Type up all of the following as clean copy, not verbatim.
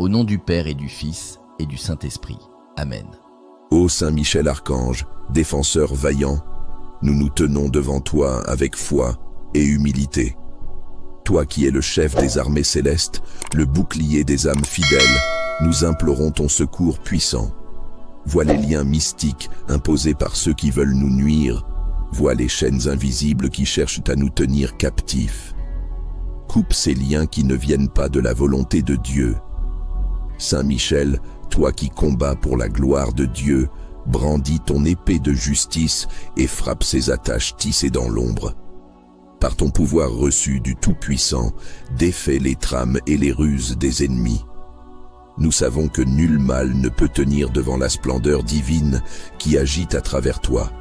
Au nom du Père et du Fils et du Saint-Esprit. Amen. Ô Saint Michel Archange, défenseur vaillant, nous nous tenons devant toi avec foi et humilité. Toi qui es le chef des armées célestes, le bouclier des âmes fidèles, nous implorons ton secours puissant. Vois les liens mystiques imposés par ceux qui veulent nous nuire. Vois les chaînes invisibles qui cherchent à nous tenir captifs. Coupe ces liens qui ne viennent pas de la volonté de Dieu. Saint Michel, toi qui combats pour la gloire de Dieu, brandis ton épée de justice et frappe ces attaches tissées dans l'ombre. Par ton pouvoir reçu du Tout-Puissant, défais les trames et les ruses des ennemis. Nous savons que nul mal ne peut tenir devant la splendeur divine qui agite à travers toi.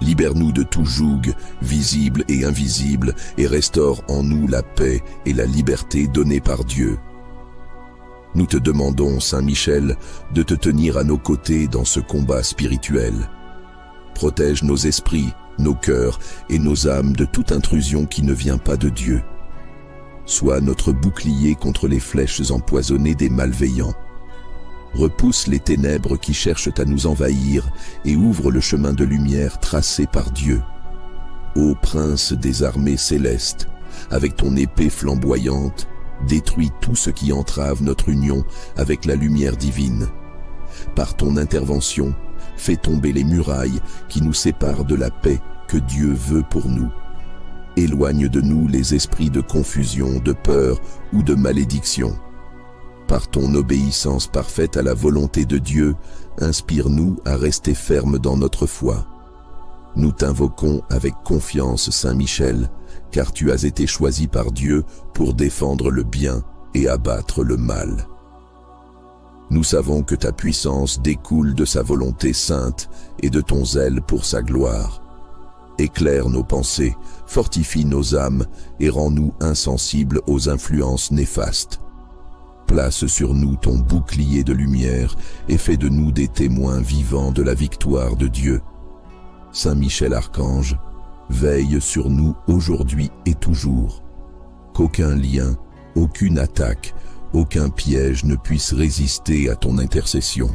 Libère-nous de tout joug, visible et invisible, et restaure en nous la paix et la liberté données par Dieu. Nous te demandons, Saint Michel, de te tenir à nos côtés dans ce combat spirituel. Protège nos esprits, nos cœurs et nos âmes de toute intrusion qui ne vient pas de Dieu. Sois notre bouclier contre les flèches empoisonnées des malveillants. Repousse les ténèbres qui cherchent à nous envahir et ouvre le chemin de lumière tracé par Dieu. Ô Prince des armées célestes, avec ton épée flamboyante, détruis tout ce qui entrave notre union avec la lumière divine. Par ton intervention, fais tomber les murailles qui nous séparent de la paix que Dieu veut pour nous. Éloigne de nous les esprits de confusion, de peur ou de malédiction. Par ton obéissance parfaite à la volonté de Dieu, inspire-nous à rester fermes dans notre foi. Nous t'invoquons avec confiance, Saint Michel, car tu as été choisi par Dieu pour défendre le bien et abattre le mal. Nous savons que ta puissance découle de sa volonté sainte et de ton zèle pour sa gloire. Éclaire nos pensées, fortifie nos âmes et rends-nous insensibles aux influences néfastes. Place sur nous ton bouclier de lumière et fais de nous des témoins vivants de la victoire de Dieu. Saint Michel Archange, veille sur nous aujourd'hui et toujours. Qu'aucun lien, aucune attaque, aucun piège ne puisse résister à ton intercession.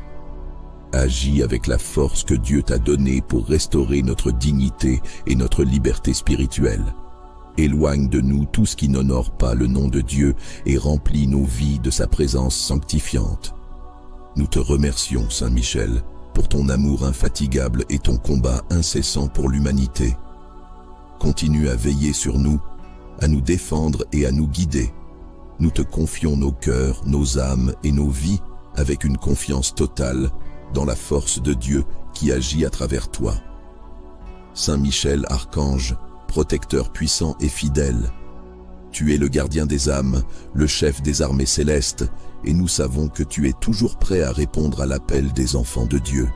Agis avec la force que Dieu t'a donnée pour restaurer notre dignité et notre liberté spirituelle. Éloigne de nous tout ce qui n'honore pas le nom de Dieu et remplis nos vies de sa présence sanctifiante. Nous te remercions, Saint Michel, pour ton amour infatigable et ton combat incessant pour l'humanité. Continue à veiller sur nous, à nous défendre et à nous guider. Nous te confions nos cœurs, nos âmes et nos vies avec une confiance totale dans la force de Dieu qui agit à travers toi. Saint Michel Archange, protecteur puissant et fidèle, tu es le gardien des âmes, le chef des armées célestes, et nous savons que tu es toujours prêt à répondre à l'appel des enfants de Dieu.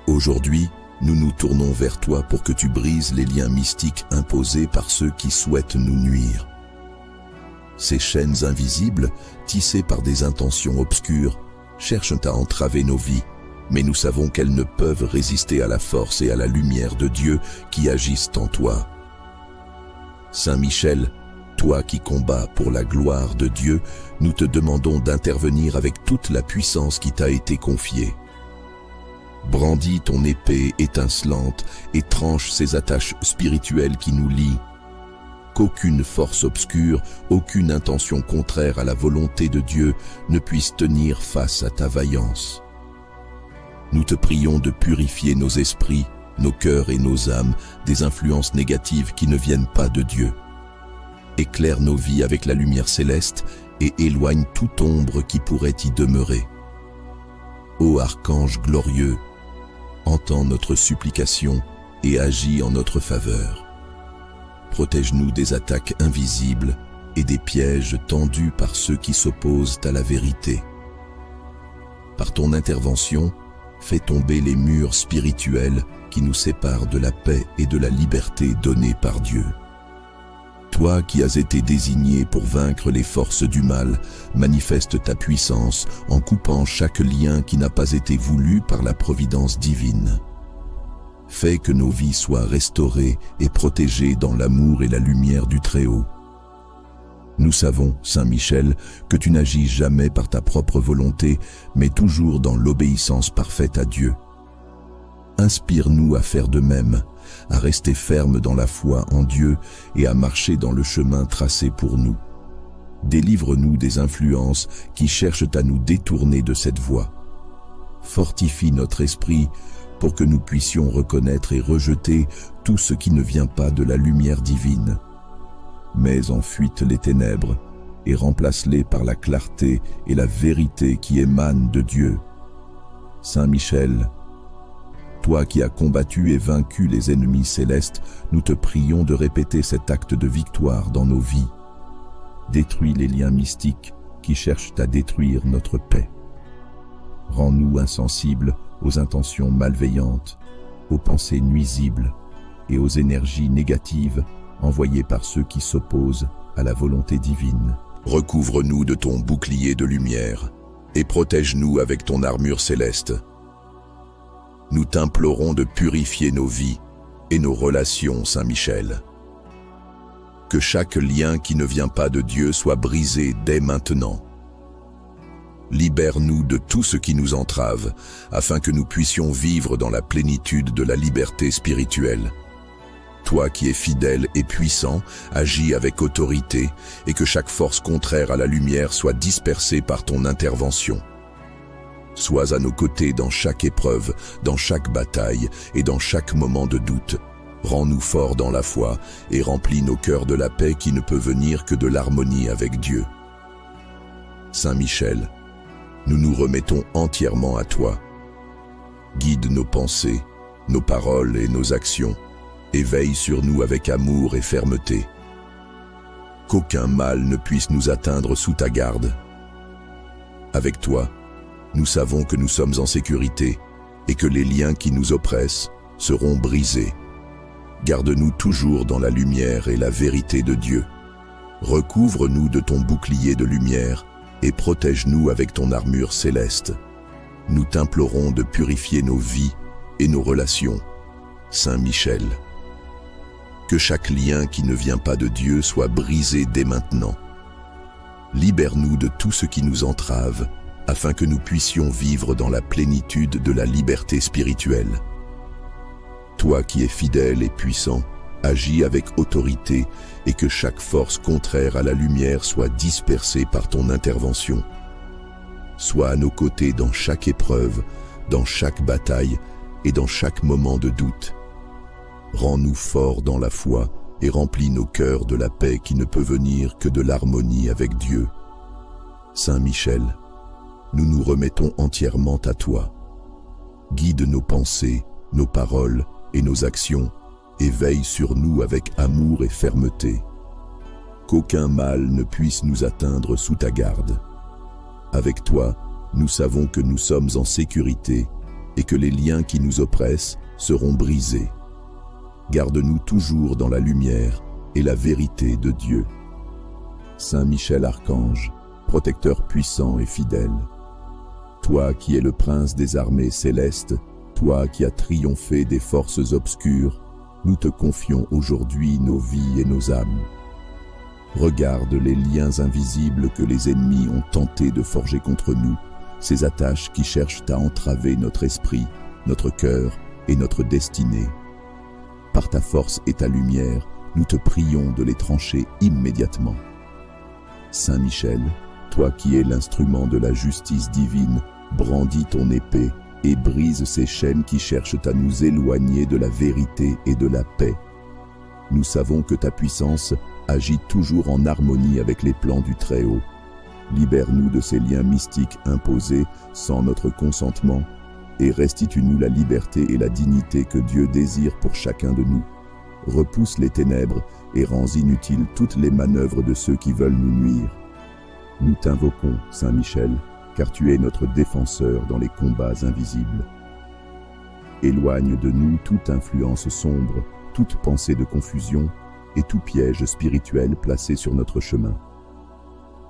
Aujourd'hui, nous nous tournons vers toi pour que tu brises les liens mystiques imposés par ceux qui souhaitent nous nuire. Ces chaînes invisibles, tissées par des intentions obscures, cherchent à entraver nos vies, mais nous savons qu'elles ne peuvent résister à la force et à la lumière de Dieu qui agissent en toi. Saint Michel, toi qui combats pour la gloire de Dieu, nous te demandons d'intervenir avec toute la puissance qui t'a été confiée. Brandis ton épée étincelante et tranche ces attaches spirituelles qui nous lient. Qu'aucune force obscure, aucune intention contraire à la volonté de Dieu ne puisse tenir face à ta vaillance. Nous te prions de purifier nos esprits, nos cœurs et nos âmes des influences négatives qui ne viennent pas de Dieu. Éclaire nos vies avec la lumière céleste et éloigne toute ombre qui pourrait y demeurer. Ô Archange glorieux, entends notre supplication et agis en notre faveur. Protège-nous des attaques invisibles et des pièges tendus par ceux qui s'opposent à la vérité. Par ton intervention, fais tomber les murs spirituels qui nous séparent de la paix et de la liberté donnée par Dieu. Toi qui as été désigné pour vaincre les forces du mal, manifeste ta puissance en coupant chaque lien qui n'a pas été voulu par la providence divine. Fais que nos vies soient restaurées et protégées dans l'amour et la lumière du Très-Haut. Nous savons, Saint Michel, que tu n'agis jamais par ta propre volonté, mais toujours dans l'obéissance parfaite à Dieu. Inspire-nous à faire de même, à rester fermes dans la foi en Dieu et à marcher dans le chemin tracé pour nous. Délivre-nous des influences qui cherchent à nous détourner de cette voie. Fortifie notre esprit pour que nous puissions reconnaître et rejeter tout ce qui ne vient pas de la lumière divine. Mets en fuite les ténèbres et remplace-les par la clarté et la vérité qui émanent de Dieu. Saint Michel, toi qui as combattu et vaincu les ennemis célestes, nous te prions de répéter cet acte de victoire dans nos vies. Détruis les liens mystiques qui cherchent à détruire notre paix. Rends-nous insensibles aux intentions malveillantes, aux pensées nuisibles et aux énergies négatives envoyées par ceux qui s'opposent à la volonté divine. Recouvre-nous de ton bouclier de lumière et protège-nous avec ton armure céleste. Nous t'implorons de purifier nos vies et nos relations, Saint Michel. Que chaque lien qui ne vient pas de Dieu soit brisé dès maintenant. Libère-nous de tout ce qui nous entrave, afin que nous puissions vivre dans la plénitude de la liberté spirituelle. Toi qui es fidèle et puissant, agis avec autorité, et que chaque force contraire à la lumière soit dispersée par ton intervention. Sois à nos côtés dans chaque épreuve, dans chaque bataille et dans chaque moment de doute. Rends-nous forts dans la foi et remplis nos cœurs de la paix qui ne peut venir que de l'harmonie avec Dieu. Saint Michel, nous nous remettons entièrement à toi. Guide nos pensées, nos paroles et nos actions, et veille sur nous avec amour et fermeté. Qu'aucun mal ne puisse nous atteindre sous ta garde. Avec toi, nous savons que nous sommes en sécurité et que les liens qui nous oppressent seront brisés. Garde-nous toujours dans la lumière et la vérité de Dieu. Recouvre-nous de ton bouclier de lumière et protège-nous avec ton armure céleste. Nous t'implorons de purifier nos vies et nos relations. Saint Michel, que chaque lien qui ne vient pas de Dieu soit brisé dès maintenant. Libère-nous de tout ce qui nous entrave, afin que nous puissions vivre dans la plénitude de la liberté spirituelle. Toi qui es fidèle et puissant, agis avec autorité et que chaque force contraire à la lumière soit dispersée par ton intervention. Sois à nos côtés dans chaque épreuve, dans chaque bataille et dans chaque moment de doute. Rends-nous forts dans la foi et remplis nos cœurs de la paix qui ne peut venir que de l'harmonie avec Dieu. Saint Michel, nous nous remettons entièrement à toi. Guide nos pensées, nos paroles et nos actions, et veille sur nous avec amour et fermeté. Qu'aucun mal ne puisse nous atteindre sous ta garde. Avec toi, nous savons que nous sommes en sécurité et que les liens qui nous oppressent seront brisés. Garde-nous toujours dans la lumière et la vérité de Dieu. Saint Michel Archange, protecteur puissant et fidèle, toi qui es le prince des armées célestes, toi qui as triomphé des forces obscures, nous te confions aujourd'hui nos vies et nos âmes. Regarde les liens invisibles que les ennemis ont tenté de forger contre nous, ces attaches qui cherchent à entraver notre esprit, notre cœur et notre destinée. Par ta force et ta lumière, nous te prions de les trancher immédiatement. Saint Michel, toi qui es l'instrument de la justice divine, brandis ton épée et brise ces chaînes qui cherchent à nous éloigner de la vérité et de la paix. Nous savons que ta puissance agit toujours en harmonie avec les plans du Très-Haut. Libère-nous de ces liens mystiques imposés sans notre consentement et restitue-nous la liberté et la dignité que Dieu désire pour chacun de nous. Repousse les ténèbres et rends inutiles toutes les manœuvres de ceux qui veulent nous nuire. Nous t'invoquons, Saint Michel, car tu es notre défenseur dans les combats invisibles. Éloigne de nous toute influence sombre, toute pensée de confusion et tout piège spirituel placé sur notre chemin.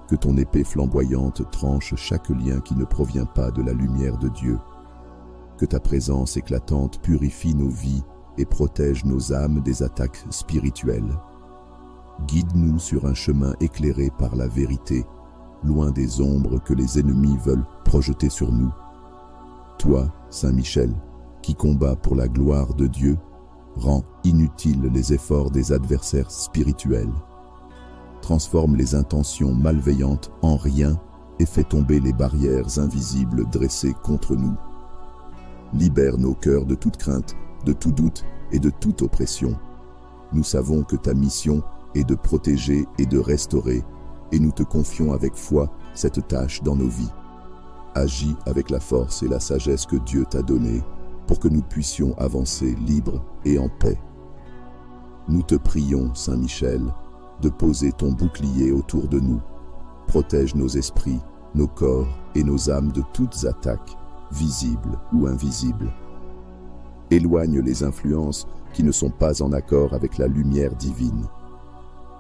Que ton épée flamboyante tranche chaque lien qui ne provient pas de la lumière de Dieu. Que ta présence éclatante purifie nos vies et protège nos âmes des attaques spirituelles. Guide-nous sur un chemin éclairé par la vérité, loin des ombres que les ennemis veulent projeter sur nous. Toi, Saint Michel, qui combats pour la gloire de Dieu, rends inutiles les efforts des adversaires spirituels. Transforme les intentions malveillantes en rien et fais tomber les barrières invisibles dressées contre nous. Libère nos cœurs de toute crainte, de tout doute et de toute oppression. Nous savons que ta mission est de protéger et de restaurer, et nous te confions avec foi cette tâche dans nos vies. Agis avec la force et la sagesse que Dieu t'a donnée, pour que nous puissions avancer libres et en paix. Nous te prions, Saint Michel, de poser ton bouclier autour de nous. Protège nos esprits, nos corps et nos âmes de toutes attaques, visibles ou invisibles. Éloigne les influences qui ne sont pas en accord avec la lumière divine.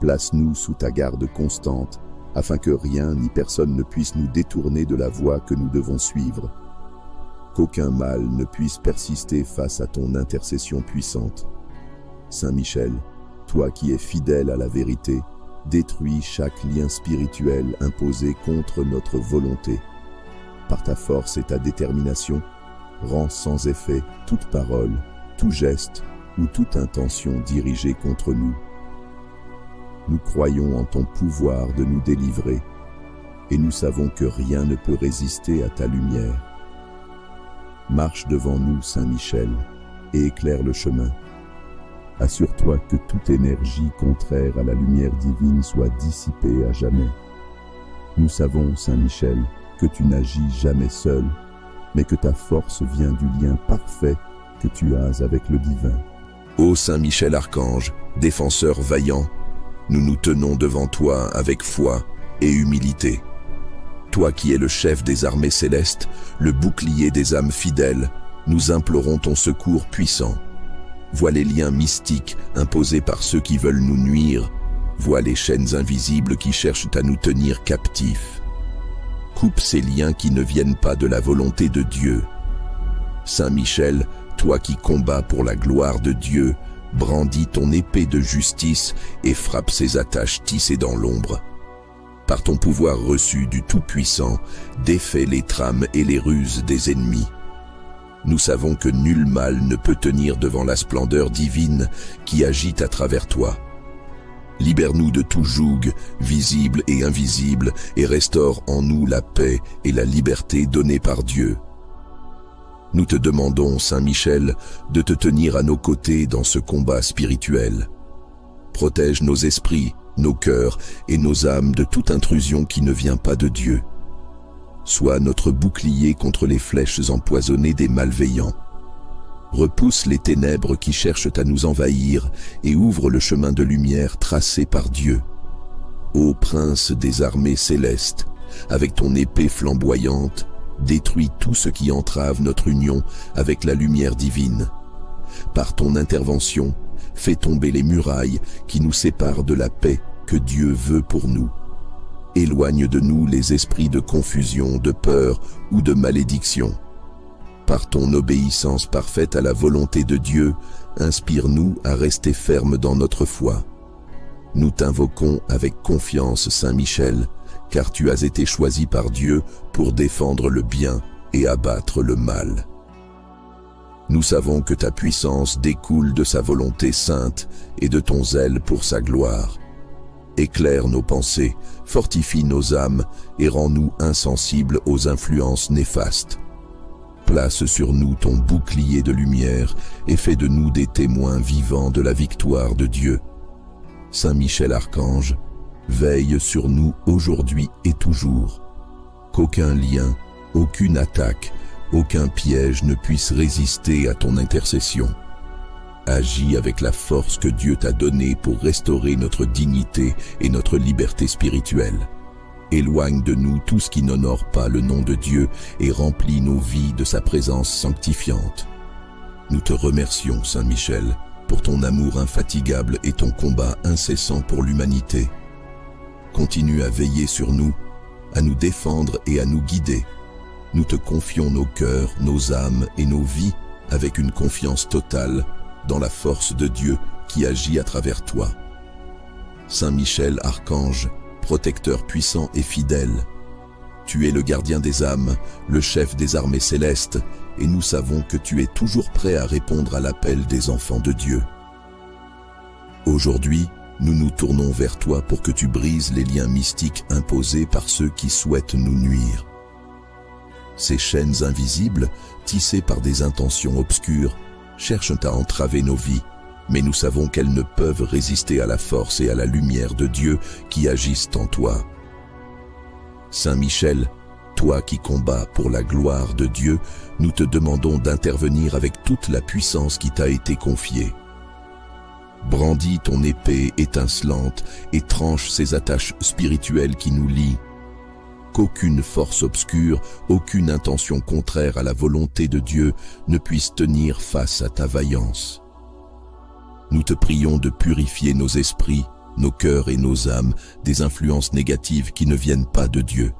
Place-nous sous ta garde constante, afin que rien ni personne ne puisse nous détourner de la voie que nous devons suivre. Qu'aucun mal ne puisse persister face à ton intercession puissante. Saint Michel, toi qui es fidèle à la vérité, détruis chaque lien spirituel imposé contre notre volonté. Par ta force et ta détermination, rends sans effet toute parole, tout geste ou toute intention dirigée contre nous. Nous croyons en ton pouvoir de nous délivrer, et nous savons que rien ne peut résister à ta lumière. Marche devant nous, Saint Michel, et éclaire le chemin. Assure-toi que toute énergie contraire à la lumière divine soit dissipée à jamais. Nous savons, Saint Michel, que tu n'agis jamais seul, mais que ta force vient du lien parfait que tu as avec le divin. Ô Saint Michel Archange, défenseur vaillant, nous nous tenons devant toi avec foi et humilité. Toi qui es le chef des armées célestes, le bouclier des âmes fidèles, nous implorons ton secours puissant. Vois les liens mystiques imposés par ceux qui veulent nous nuire. Vois les chaînes invisibles qui cherchent à nous tenir captifs. Coupe ces liens qui ne viennent pas de la volonté de Dieu. Saint Michel, toi qui combats pour la gloire de Dieu, brandis ton épée de justice et frappe ces attaches tissées dans l'ombre. Par ton pouvoir reçu du Tout-Puissant, défais les trames et les ruses des ennemis. Nous savons que nul mal ne peut tenir devant la splendeur divine qui agite à travers toi. Libère-nous de tout joug, visible et invisible, et restaure en nous la paix et la liberté données par Dieu. Nous te demandons, Saint Michel, de te tenir à nos côtés dans ce combat spirituel. Protège nos esprits, nos cœurs et nos âmes de toute intrusion qui ne vient pas de Dieu. Sois notre bouclier contre les flèches empoisonnées des malveillants. Repousse les ténèbres qui cherchent à nous envahir et ouvre le chemin de lumière tracé par Dieu. Ô Prince des armées célestes, avec ton épée flamboyante, détruis tout ce qui entrave notre union avec la lumière divine. Par ton intervention, fais tomber les murailles qui nous séparent de la paix que Dieu veut pour nous. Éloigne de nous les esprits de confusion, de peur ou de malédiction. Par ton obéissance parfaite à la volonté de Dieu, inspire-nous à rester fermes dans notre foi. Nous t'invoquons avec confiance, Saint Michel, car tu as été choisi par Dieu pour défendre le bien et abattre le mal. Nous savons que ta puissance découle de sa volonté sainte et de ton zèle pour sa gloire. Éclaire nos pensées, fortifie nos âmes et rends-nous insensibles aux influences néfastes. Place sur nous ton bouclier de lumière et fais de nous des témoins vivants de la victoire de Dieu. Saint Michel Archange, veille sur nous aujourd'hui et toujours. Qu'aucun lien, aucune attaque, aucun piège ne puisse résister à ton intercession. Agis avec la force que Dieu t'a donnée pour restaurer notre dignité et notre liberté spirituelle. Éloigne de nous tout ce qui n'honore pas le nom de Dieu et remplis nos vies de sa présence sanctifiante. Nous te remercions, Saint Michel, pour ton amour infatigable et ton combat incessant pour l'humanité. Continue à veiller sur nous, à nous défendre et à nous guider. Nous te confions nos cœurs, nos âmes et nos vies avec une confiance totale dans la force de Dieu qui agit à travers toi. Saint Michel, archange, protecteur puissant et fidèle, tu es le gardien des âmes, le chef des armées célestes, et nous savons que tu es toujours prêt à répondre à l'appel des enfants de Dieu. Aujourd'hui, nous nous tournons vers toi pour que tu brises les liens mystiques imposés par ceux qui souhaitent nous nuire. Ces chaînes invisibles, tissées par des intentions obscures, cherchent à entraver nos vies, mais nous savons qu'elles ne peuvent résister à la force et à la lumière de Dieu qui agissent en toi. Saint Michel, toi qui combats pour la gloire de Dieu, nous te demandons d'intervenir avec toute la puissance qui t'a été confiée. Brandis ton épée étincelante et tranche ces attaches spirituelles qui nous lient. Qu'aucune force obscure, aucune intention contraire à la volonté de Dieu ne puisse tenir face à ta vaillance. Nous te prions de purifier nos esprits, nos cœurs et nos âmes des influences négatives qui ne viennent pas de Dieu.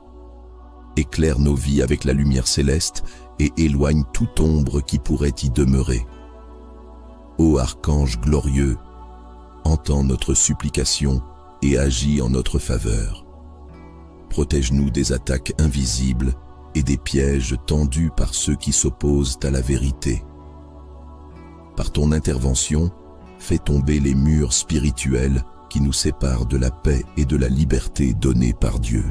Éclaire nos vies avec la lumière céleste et éloigne toute ombre qui pourrait y demeurer. Ô archange glorieux, entends notre supplication et agis en notre faveur. Protège-nous des attaques invisibles et des pièges tendus par ceux qui s'opposent à la vérité. Par ton intervention, fais tomber les murs spirituels qui nous séparent de la paix et de la liberté donnée par Dieu.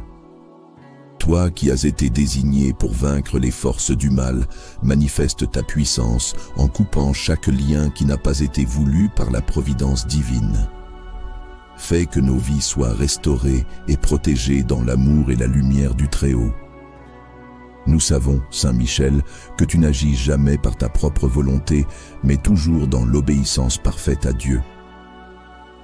Toi qui as été désigné pour vaincre les forces du mal, manifeste ta puissance en coupant chaque lien qui n'a pas été voulu par la providence divine. Fais que nos vies soient restaurées et protégées dans l'amour et la lumière du Très-Haut. Nous savons, Saint Michel, que tu n'agis jamais par ta propre volonté, mais toujours dans l'obéissance parfaite à Dieu.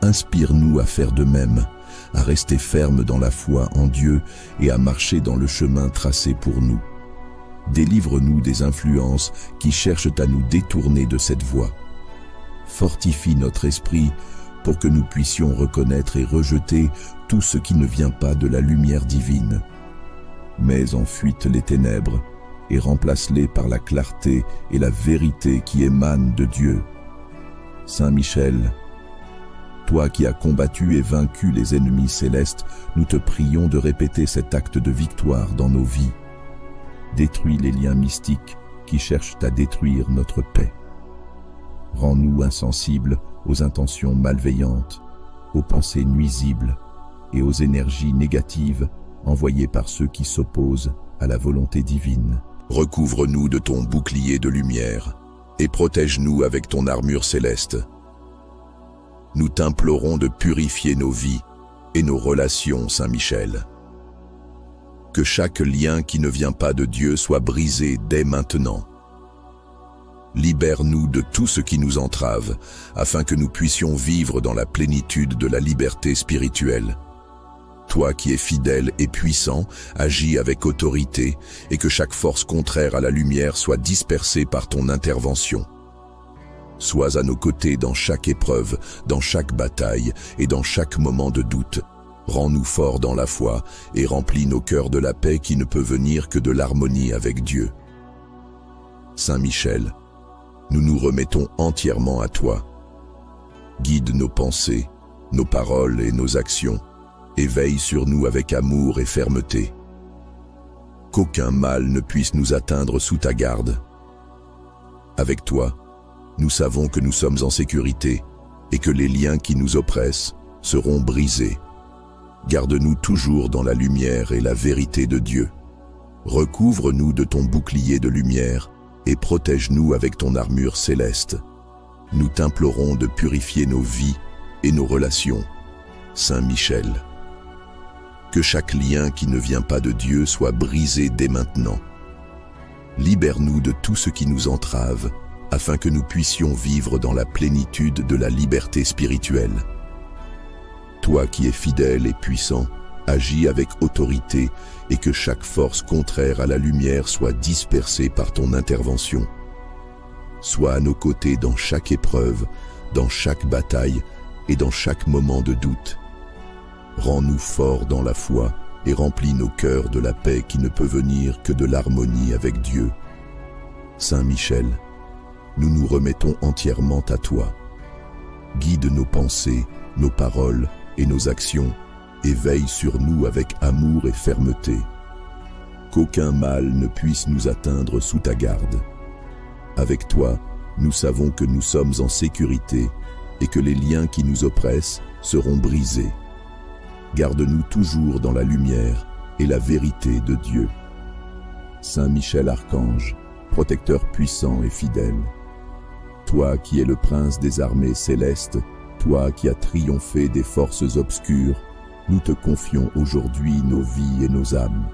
Inspire-nous à faire de même, à rester fermes dans la foi en Dieu et à marcher dans le chemin tracé pour nous. Délivre-nous des influences qui cherchent à nous détourner de cette voie. Fortifie notre esprit pour que nous puissions reconnaître et rejeter tout ce qui ne vient pas de la lumière divine. Mets en fuite les ténèbres et remplace-les par la clarté et la vérité qui émanent de Dieu. Saint Michel, toi qui as combattu et vaincu les ennemis célestes, nous te prions de répéter cet acte de victoire dans nos vies. Détruis les liens mystiques qui cherchent à détruire notre paix. Rends-nous insensibles aux intentions malveillantes, aux pensées nuisibles et aux énergies négatives envoyées par ceux qui s'opposent à la volonté divine. Recouvre-nous de ton bouclier de lumière et protège-nous avec ton armure céleste. Nous t'implorons de purifier nos vies et nos relations, Saint Michel. Que chaque lien qui ne vient pas de Dieu soit brisé dès maintenant. Libère-nous de tout ce qui nous entrave, afin que nous puissions vivre dans la plénitude de la liberté spirituelle. Toi qui es fidèle et puissant, agis avec autorité, et que chaque force contraire à la lumière soit dispersée par ton intervention. Sois à nos côtés dans chaque épreuve, dans chaque bataille et dans chaque moment de doute. Rends-nous forts dans la foi et remplis nos cœurs de la paix qui ne peut venir que de l'harmonie avec Dieu. Saint Michel, nous nous remettons entièrement à toi. Guide nos pensées, nos paroles et nos actions, et veille sur nous avec amour et fermeté. Qu'aucun mal ne puisse nous atteindre sous ta garde. Avec toi, nous savons que nous sommes en sécurité et que les liens qui nous oppressent seront brisés. Garde-nous toujours dans la lumière et la vérité de Dieu. Recouvre-nous de ton bouclier de lumière et protège-nous avec ton armure céleste. Nous t'implorons de purifier nos vies et nos relations. Saint Michel, que chaque lien qui ne vient pas de Dieu soit brisé dès maintenant. Libère-nous de tout ce qui nous entrave, afin que nous puissions vivre dans la plénitude de la liberté spirituelle. Toi qui es fidèle et puissant, agis avec autorité et que chaque force contraire à la lumière soit dispersée par ton intervention. Sois à nos côtés dans chaque épreuve, dans chaque bataille et dans chaque moment de doute. Rends-nous forts dans la foi et remplis nos cœurs de la paix qui ne peut venir que de l'harmonie avec Dieu. Saint Michel, nous nous remettons entièrement à toi. Guide nos pensées, nos paroles et nos actions, et veille sur nous avec amour et fermeté. Qu'aucun mal ne puisse nous atteindre sous ta garde. Avec toi, nous savons que nous sommes en sécurité et que les liens qui nous oppressent seront brisés. Garde-nous toujours dans la lumière et la vérité de Dieu. Saint Michel Archange, protecteur puissant et fidèle, toi qui es le prince des armées célestes, toi qui as triomphé des forces obscures, nous te confions aujourd'hui nos vies et nos âmes.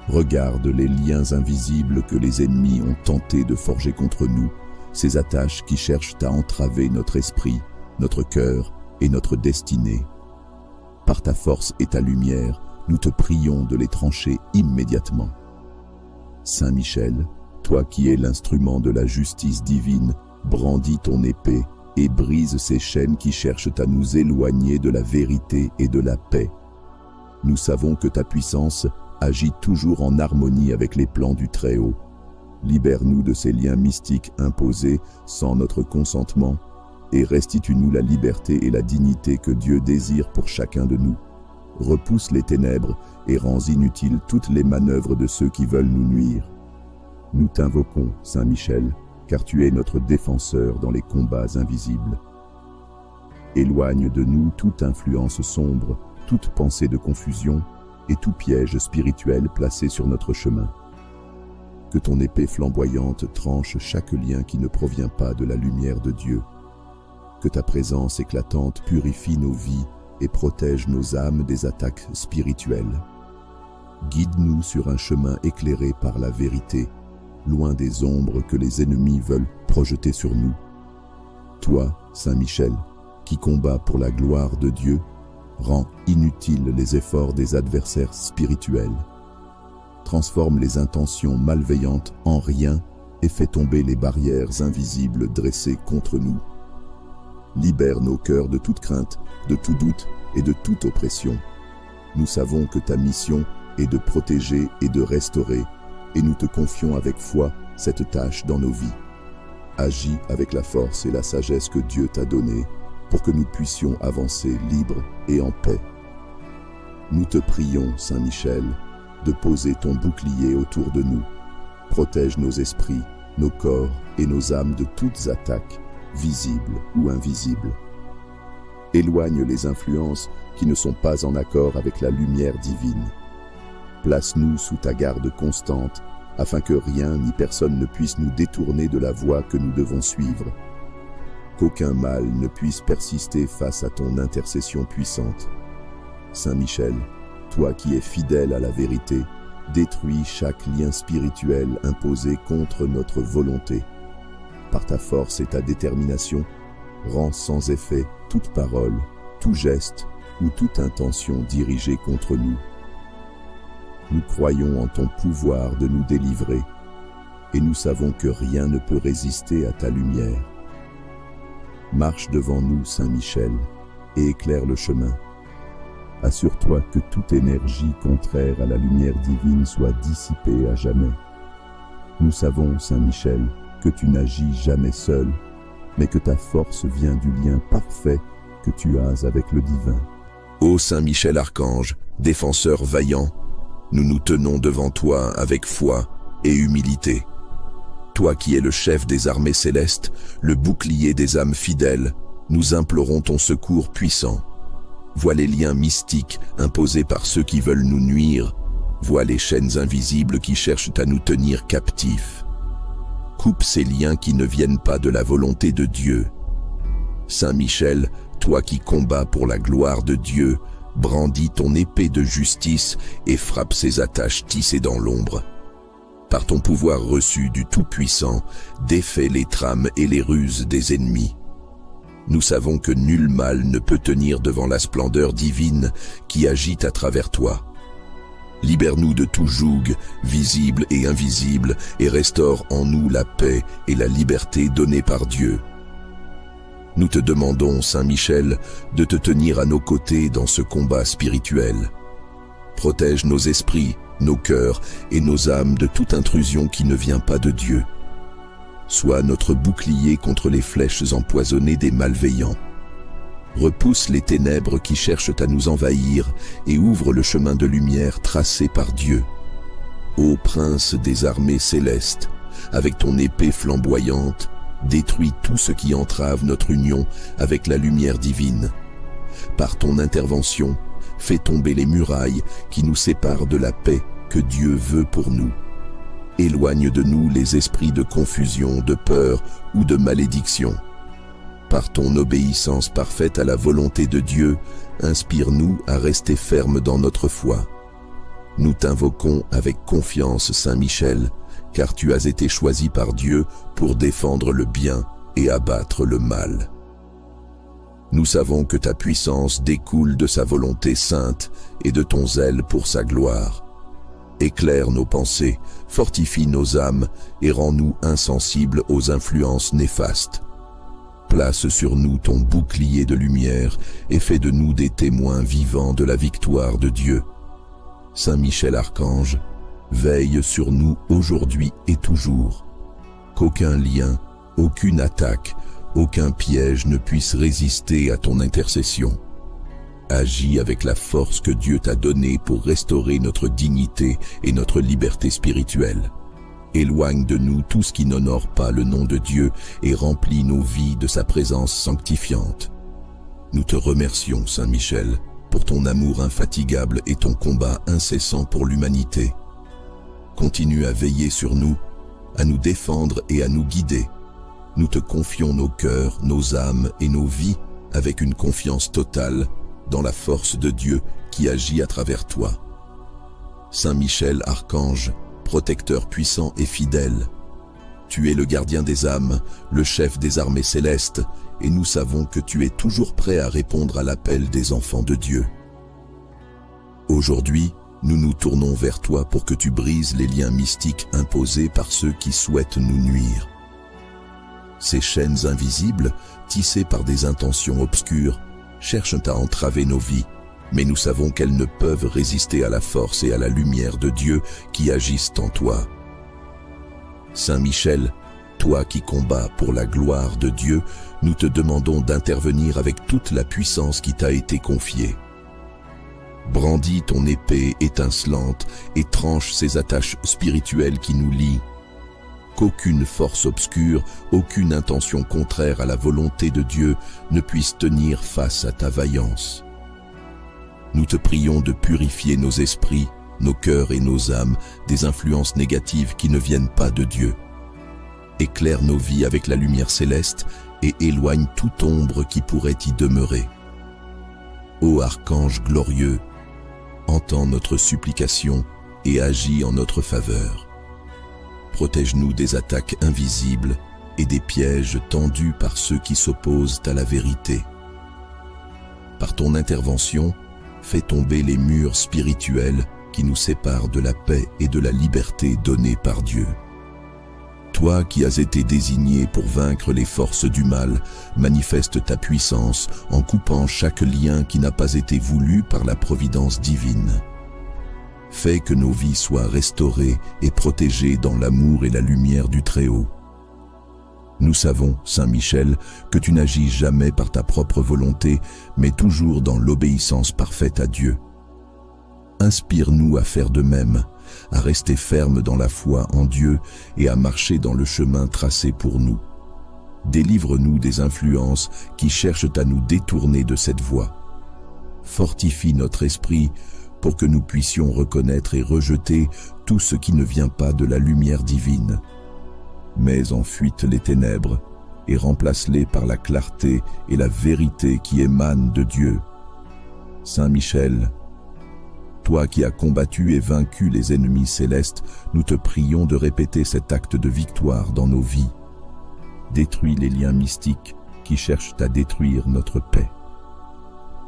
Regarde les liens invisibles que les ennemis ont tenté de forger contre nous, ces attaches qui cherchent à entraver notre esprit, notre cœur et notre destinée. Par ta force et ta lumière, nous te prions de les trancher immédiatement. Saint Michel, toi qui es l'instrument de la justice divine, brandis ton épée et brise ces chaînes qui cherchent à nous éloigner de la vérité et de la paix. Nous savons que ta puissance agit toujours en harmonie avec les plans du Très-Haut. Libère-nous de ces liens mystiques imposés sans notre consentement et restitue-nous la liberté et la dignité que Dieu désire pour chacun de nous. Repousse les ténèbres et rends inutiles toutes les manœuvres de ceux qui veulent nous nuire. Nous t'invoquons, Saint Michel, car tu es notre défenseur dans les combats invisibles. Éloigne de nous toute influence sombre, toute pensée de confusion et tout piège spirituel placé sur notre chemin. Que ton épée flamboyante tranche chaque lien qui ne provient pas de la lumière de Dieu. Que ta présence éclatante purifie nos vies et protège nos âmes des attaques spirituelles. Guide-nous sur un chemin éclairé par la vérité, loin des ombres que les ennemis veulent projeter sur nous. Toi, Saint Michel, qui combats pour la gloire de Dieu, rends inutiles les efforts des adversaires spirituels. Transforme les intentions malveillantes en rien et fais tomber les barrières invisibles dressées contre nous. Libère nos cœurs de toute crainte, de tout doute et de toute oppression. Nous savons que ta mission est de protéger et de restaurer, et nous te confions avec foi cette tâche dans nos vies. Agis avec la force et la sagesse que Dieu t'a donnée pour que nous puissions avancer libres et en paix. Nous te prions, Saint Michel, de poser ton bouclier autour de nous. Protège nos esprits, nos corps et nos âmes de toutes attaques, visibles ou invisibles. Éloigne les influences qui ne sont pas en accord avec la lumière divine. Place-nous sous ta garde constante, afin que rien ni personne ne puisse nous détourner de la voie que nous devons suivre. Qu'aucun mal ne puisse persister face à ton intercession puissante. Saint Michel, toi qui es fidèle à la vérité, détruis chaque lien spirituel imposé contre notre volonté. Par ta force et ta détermination, rends sans effet toute parole, tout geste ou toute intention dirigée contre nous. Nous croyons en ton pouvoir de nous délivrer, et nous savons que rien ne peut résister à ta lumière. Marche devant nous, Saint Michel, et éclaire le chemin. Assure-toi que toute énergie contraire à la lumière divine soit dissipée à jamais. Nous savons, Saint Michel, que tu n'agis jamais seul, mais que ta force vient du lien parfait que tu as avec le divin. Ô Saint Michel Archange, défenseur vaillant, nous nous tenons devant toi avec foi et humilité. Toi qui es le chef des armées célestes, le bouclier des âmes fidèles, nous implorons ton secours puissant. Vois les liens mystiques imposés par ceux qui veulent nous nuire. Vois les chaînes invisibles qui cherchent à nous tenir captifs. Coupe ces liens qui ne viennent pas de la volonté de Dieu. Saint Michel, toi qui combats pour la gloire de Dieu, brandis ton épée de justice et frappe ces attaches tissées dans l'ombre. Par ton pouvoir reçu du Tout-Puissant, défais les trames et les ruses des ennemis. Nous savons que nul mal ne peut tenir devant la splendeur divine qui agite à travers toi. Libère-nous de tout joug, visible et invisible, et restaure en nous la paix et la liberté données par Dieu. Nous te demandons, Saint Michel, de te tenir à nos côtés dans ce combat spirituel. Protège nos esprits, nos cœurs et nos âmes de toute intrusion qui ne vient pas de Dieu. Sois notre bouclier contre les flèches empoisonnées des malveillants. Repousse les ténèbres qui cherchent à nous envahir et ouvre le chemin de lumière tracé par Dieu. Ô prince des armées célestes, avec ton épée flamboyante, détruis tout ce qui entrave notre union avec la lumière divine. Par ton intervention, fais tomber les murailles qui nous séparent de la paix que Dieu veut pour nous. Éloigne de nous les esprits de confusion, de peur ou de malédiction. Par ton obéissance parfaite à la volonté de Dieu, inspire-nous à rester fermes dans notre foi. Nous t'invoquons avec confiance, Saint Michel, car tu as été choisi par Dieu pour défendre le bien et abattre le mal. Nous savons que ta puissance découle de sa volonté sainte et de ton zèle pour sa gloire. Éclaire nos pensées, fortifie nos âmes et rends-nous insensibles aux influences néfastes. Place sur nous ton bouclier de lumière et fais de nous des témoins vivants de la victoire de Dieu. Saint Michel Archange, veille sur nous aujourd'hui et toujours. Qu'aucun lien, aucune attaque, aucun piège ne puisse résister à ton intercession. Agis avec la force que Dieu t'a donnée pour restaurer notre dignité et notre liberté spirituelle. Éloigne de nous tout ce qui n'honore pas le nom de Dieu et remplis nos vies de sa présence sanctifiante. Nous te remercions, Saint Michel, pour ton amour infatigable et ton combat incessant pour l'humanité. Continue à veiller sur nous, à nous défendre et à nous guider. Nous te confions nos cœurs, nos âmes et nos vies avec une confiance totale dans la force de Dieu qui agit à travers toi. Saint Michel Archange, protecteur puissant et fidèle, tu es le gardien des âmes, le chef des armées célestes, et nous savons que tu es toujours prêt à répondre à l'appel des enfants de Dieu. Aujourd'hui, nous nous tournons vers toi pour que tu brises les liens mystiques imposés par ceux qui souhaitent nous nuire. Ces chaînes invisibles, tissées par des intentions obscures, cherchent à entraver nos vies, mais nous savons qu'elles ne peuvent résister à la force et à la lumière de Dieu qui agissent en toi. Saint Michel, toi qui combats pour la gloire de Dieu, nous te demandons d'intervenir avec toute la puissance qui t'a été confiée. Brandis ton épée étincelante et tranche ces attaches spirituelles qui nous lient. Qu'aucune force obscure, aucune intention contraire à la volonté de Dieu ne puisse tenir face à ta vaillance. Nous te prions de purifier nos esprits, nos cœurs et nos âmes des influences négatives qui ne viennent pas de Dieu. Éclaire nos vies avec la lumière céleste et éloigne toute ombre qui pourrait y demeurer. Ô Archange glorieux, entends notre supplication et agis en notre faveur. Protège-nous des attaques invisibles et des pièges tendus par ceux qui s'opposent à la vérité. Par ton intervention, fais tomber les murs spirituels qui nous séparent de la paix et de la liberté donnée par Dieu. Toi qui as été désigné pour vaincre les forces du mal, manifeste ta puissance en coupant chaque lien qui n'a pas été voulu par la providence divine. Fais que nos vies soient restaurées et protégées dans l'amour et la lumière du Très-Haut. Nous savons, Saint Michel, que tu n'agis jamais par ta propre volonté, mais toujours dans l'obéissance parfaite à Dieu. Inspire-nous à faire de même, à rester fermes dans la foi en Dieu et à marcher dans le chemin tracé pour nous. Délivre-nous des influences qui cherchent à nous détourner de cette voie. Fortifie notre esprit pour que nous puissions reconnaître et rejeter tout ce qui ne vient pas de la lumière divine. Mets en fuite les ténèbres et remplace-les par la clarté et la vérité qui émanent de Dieu. Saint Michel, toi qui as combattu et vaincu les ennemis célestes, nous te prions de répéter cet acte de victoire dans nos vies. Détruis les liens mystiques qui cherchent à détruire notre paix.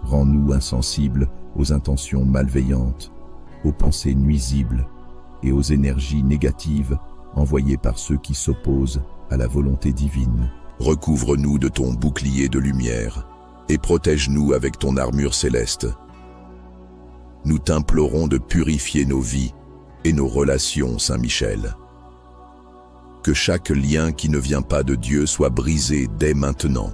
Rends-nous insensibles aux intentions malveillantes, aux pensées nuisibles et aux énergies négatives envoyées par ceux qui s'opposent à la volonté divine. Recouvre-nous de ton bouclier de lumière et protège-nous avec ton armure céleste. Nous t'implorons de purifier nos vies et nos relations, Saint Michel. Que chaque lien qui ne vient pas de Dieu soit brisé dès maintenant.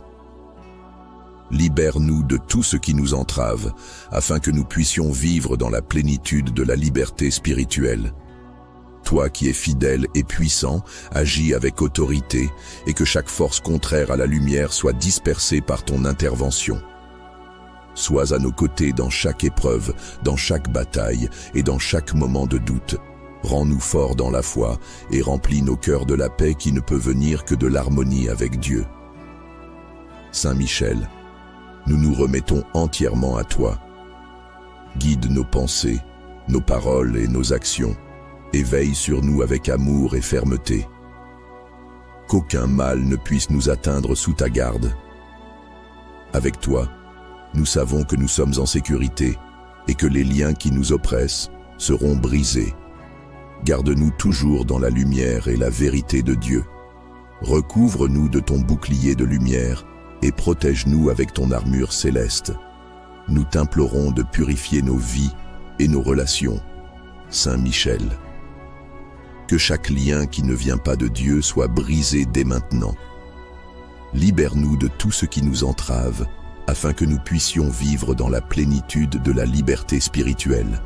Libère-nous de tout ce qui nous entrave, afin que nous puissions vivre dans la plénitude de la liberté spirituelle. Toi qui es fidèle et puissant, agis avec autorité, et que chaque force contraire à la lumière soit dispersée par ton intervention. Sois à nos côtés dans chaque épreuve, dans chaque bataille et dans chaque moment de doute. Rends-nous forts dans la foi et remplis nos cœurs de la paix qui ne peut venir que de l'harmonie avec Dieu. Saint Michel, nous nous remettons entièrement à toi. Guide nos pensées, nos paroles et nos actions, et veille sur nous avec amour et fermeté. Qu'aucun mal ne puisse nous atteindre sous ta garde. Avec toi, nous savons que nous sommes en sécurité et que les liens qui nous oppressent seront brisés. Garde-nous toujours dans la lumière et la vérité de Dieu. Recouvre-nous de ton bouclier de lumière et protège-nous avec ton armure céleste. Nous t'implorons de purifier nos vies et nos relations. Saint Michel. Que chaque lien qui ne vient pas de Dieu soit brisé dès maintenant. Libère-nous de tout ce qui nous entrave, afin que nous puissions vivre dans la plénitude de la liberté spirituelle.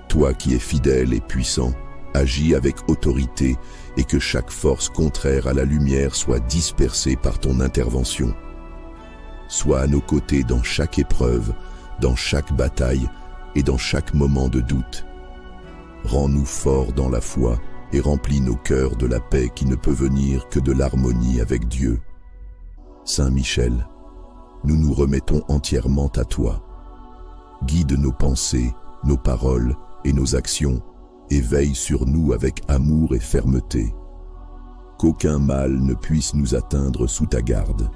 Toi qui es fidèle et puissant, agis avec autorité et que chaque force contraire à la lumière soit dispersée par ton intervention. Sois à nos côtés dans chaque épreuve, dans chaque bataille et dans chaque moment de doute. Rends-nous forts dans la foi et remplis nos cœurs de la paix qui ne peut venir que de l'harmonie avec Dieu. Saint Michel, nous nous remettons entièrement à toi. Guide nos pensées, nos paroles et nos actions, et veille sur nous avec amour et fermeté. Qu'aucun mal ne puisse nous atteindre sous ta garde.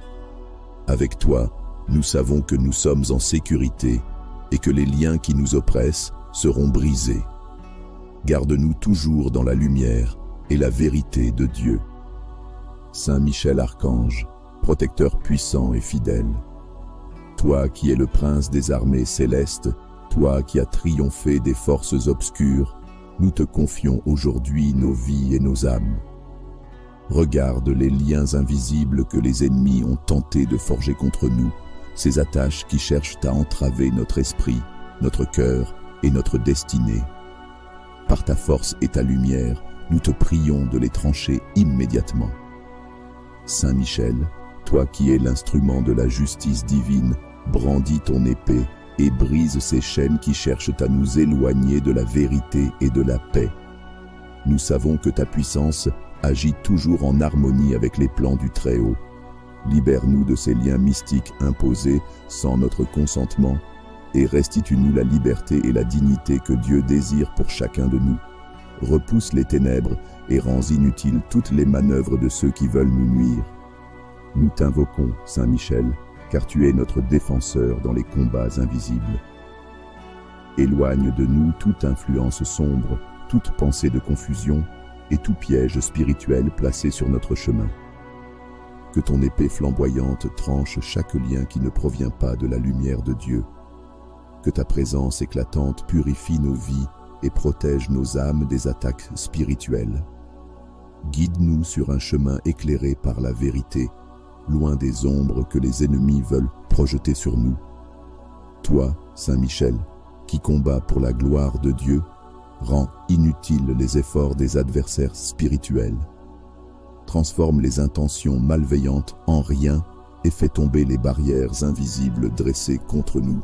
Avec toi, nous savons que nous sommes en sécurité et que les liens qui nous oppressent seront brisés. Garde-nous toujours dans la lumière et la vérité de Dieu. Saint Michel Archange, protecteur puissant et fidèle, toi qui es le prince des armées célestes, toi qui as triomphé des forces obscures, nous te confions aujourd'hui nos vies et nos âmes. Regarde les liens invisibles que les ennemis ont tenté de forger contre nous, ces attaches qui cherchent à entraver notre esprit, notre cœur et notre destinée. Par ta force et ta lumière, nous te prions de les trancher immédiatement. Saint Michel, toi qui es l'instrument de la justice divine, brandis ton épée et brise ces chaînes qui cherchent à nous éloigner de la vérité et de la paix. Nous savons que ta puissance agit toujours en harmonie avec les plans du Très-Haut. Libère-nous de ces liens mystiques imposés sans notre consentement et restitue-nous la liberté et la dignité que Dieu désire pour chacun de nous. Repousse les ténèbres et rends inutiles toutes les manœuvres de ceux qui veulent nous nuire. Nous t'invoquons, Saint Michel, car tu es notre défenseur dans les combats invisibles. Éloigne de nous toute influence sombre, toute pensée de confusion et tout piège spirituel placé sur notre chemin. Que ton épée flamboyante tranche chaque lien qui ne provient pas de la lumière de Dieu. Que ta présence éclatante purifie nos vies et protège nos âmes des attaques spirituelles. Guide-nous sur un chemin éclairé par la vérité, loin des ombres que les ennemis veulent projeter sur nous. Toi, Saint Michel, qui combats pour la gloire de Dieu, rends inutiles les efforts des adversaires spirituels. Transforme les intentions malveillantes en rien et fais tomber les barrières invisibles dressées contre nous.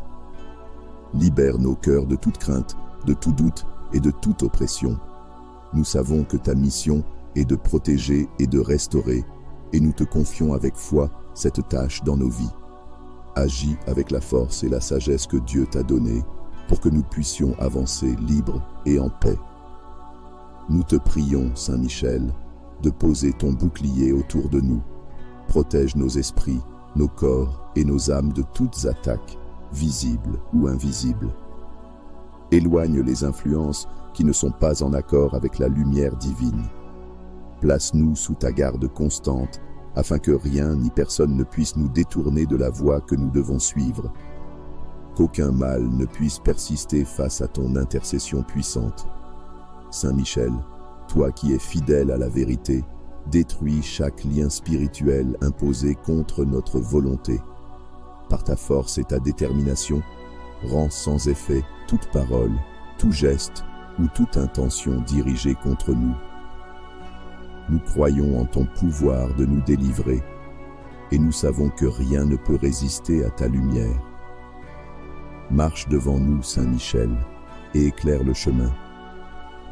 Libère nos cœurs de toute crainte, de tout doute et de toute oppression. Nous savons que ta mission est de protéger et de restaurer, et nous te confions avec foi cette tâche dans nos vies. Agis avec la force et la sagesse que Dieu t'a donnée pour que nous puissions avancer libres et en paix. Nous te prions, Saint Michel, de poser ton bouclier autour de nous. Protège nos esprits, nos corps et nos âmes de toutes attaques, visibles ou invisibles. Éloigne les influences qui ne sont pas en accord avec la lumière divine. Place-nous sous ta garde constante, afin que rien ni personne ne puisse nous détourner de la voie que nous devons suivre. Qu'aucun mal ne puisse persister face à ton intercession puissante. Saint Michel, toi qui es fidèle à la vérité, détruis chaque lien spirituel imposé contre notre volonté. par ta force et ta détermination, rends sans effet toute parole, tout geste ou toute intention dirigée contre nous. Nous croyons en ton pouvoir de nous délivrer, et nous savons que rien ne peut résister à ta lumière. Marche devant nous, Saint Michel, et éclaire le chemin.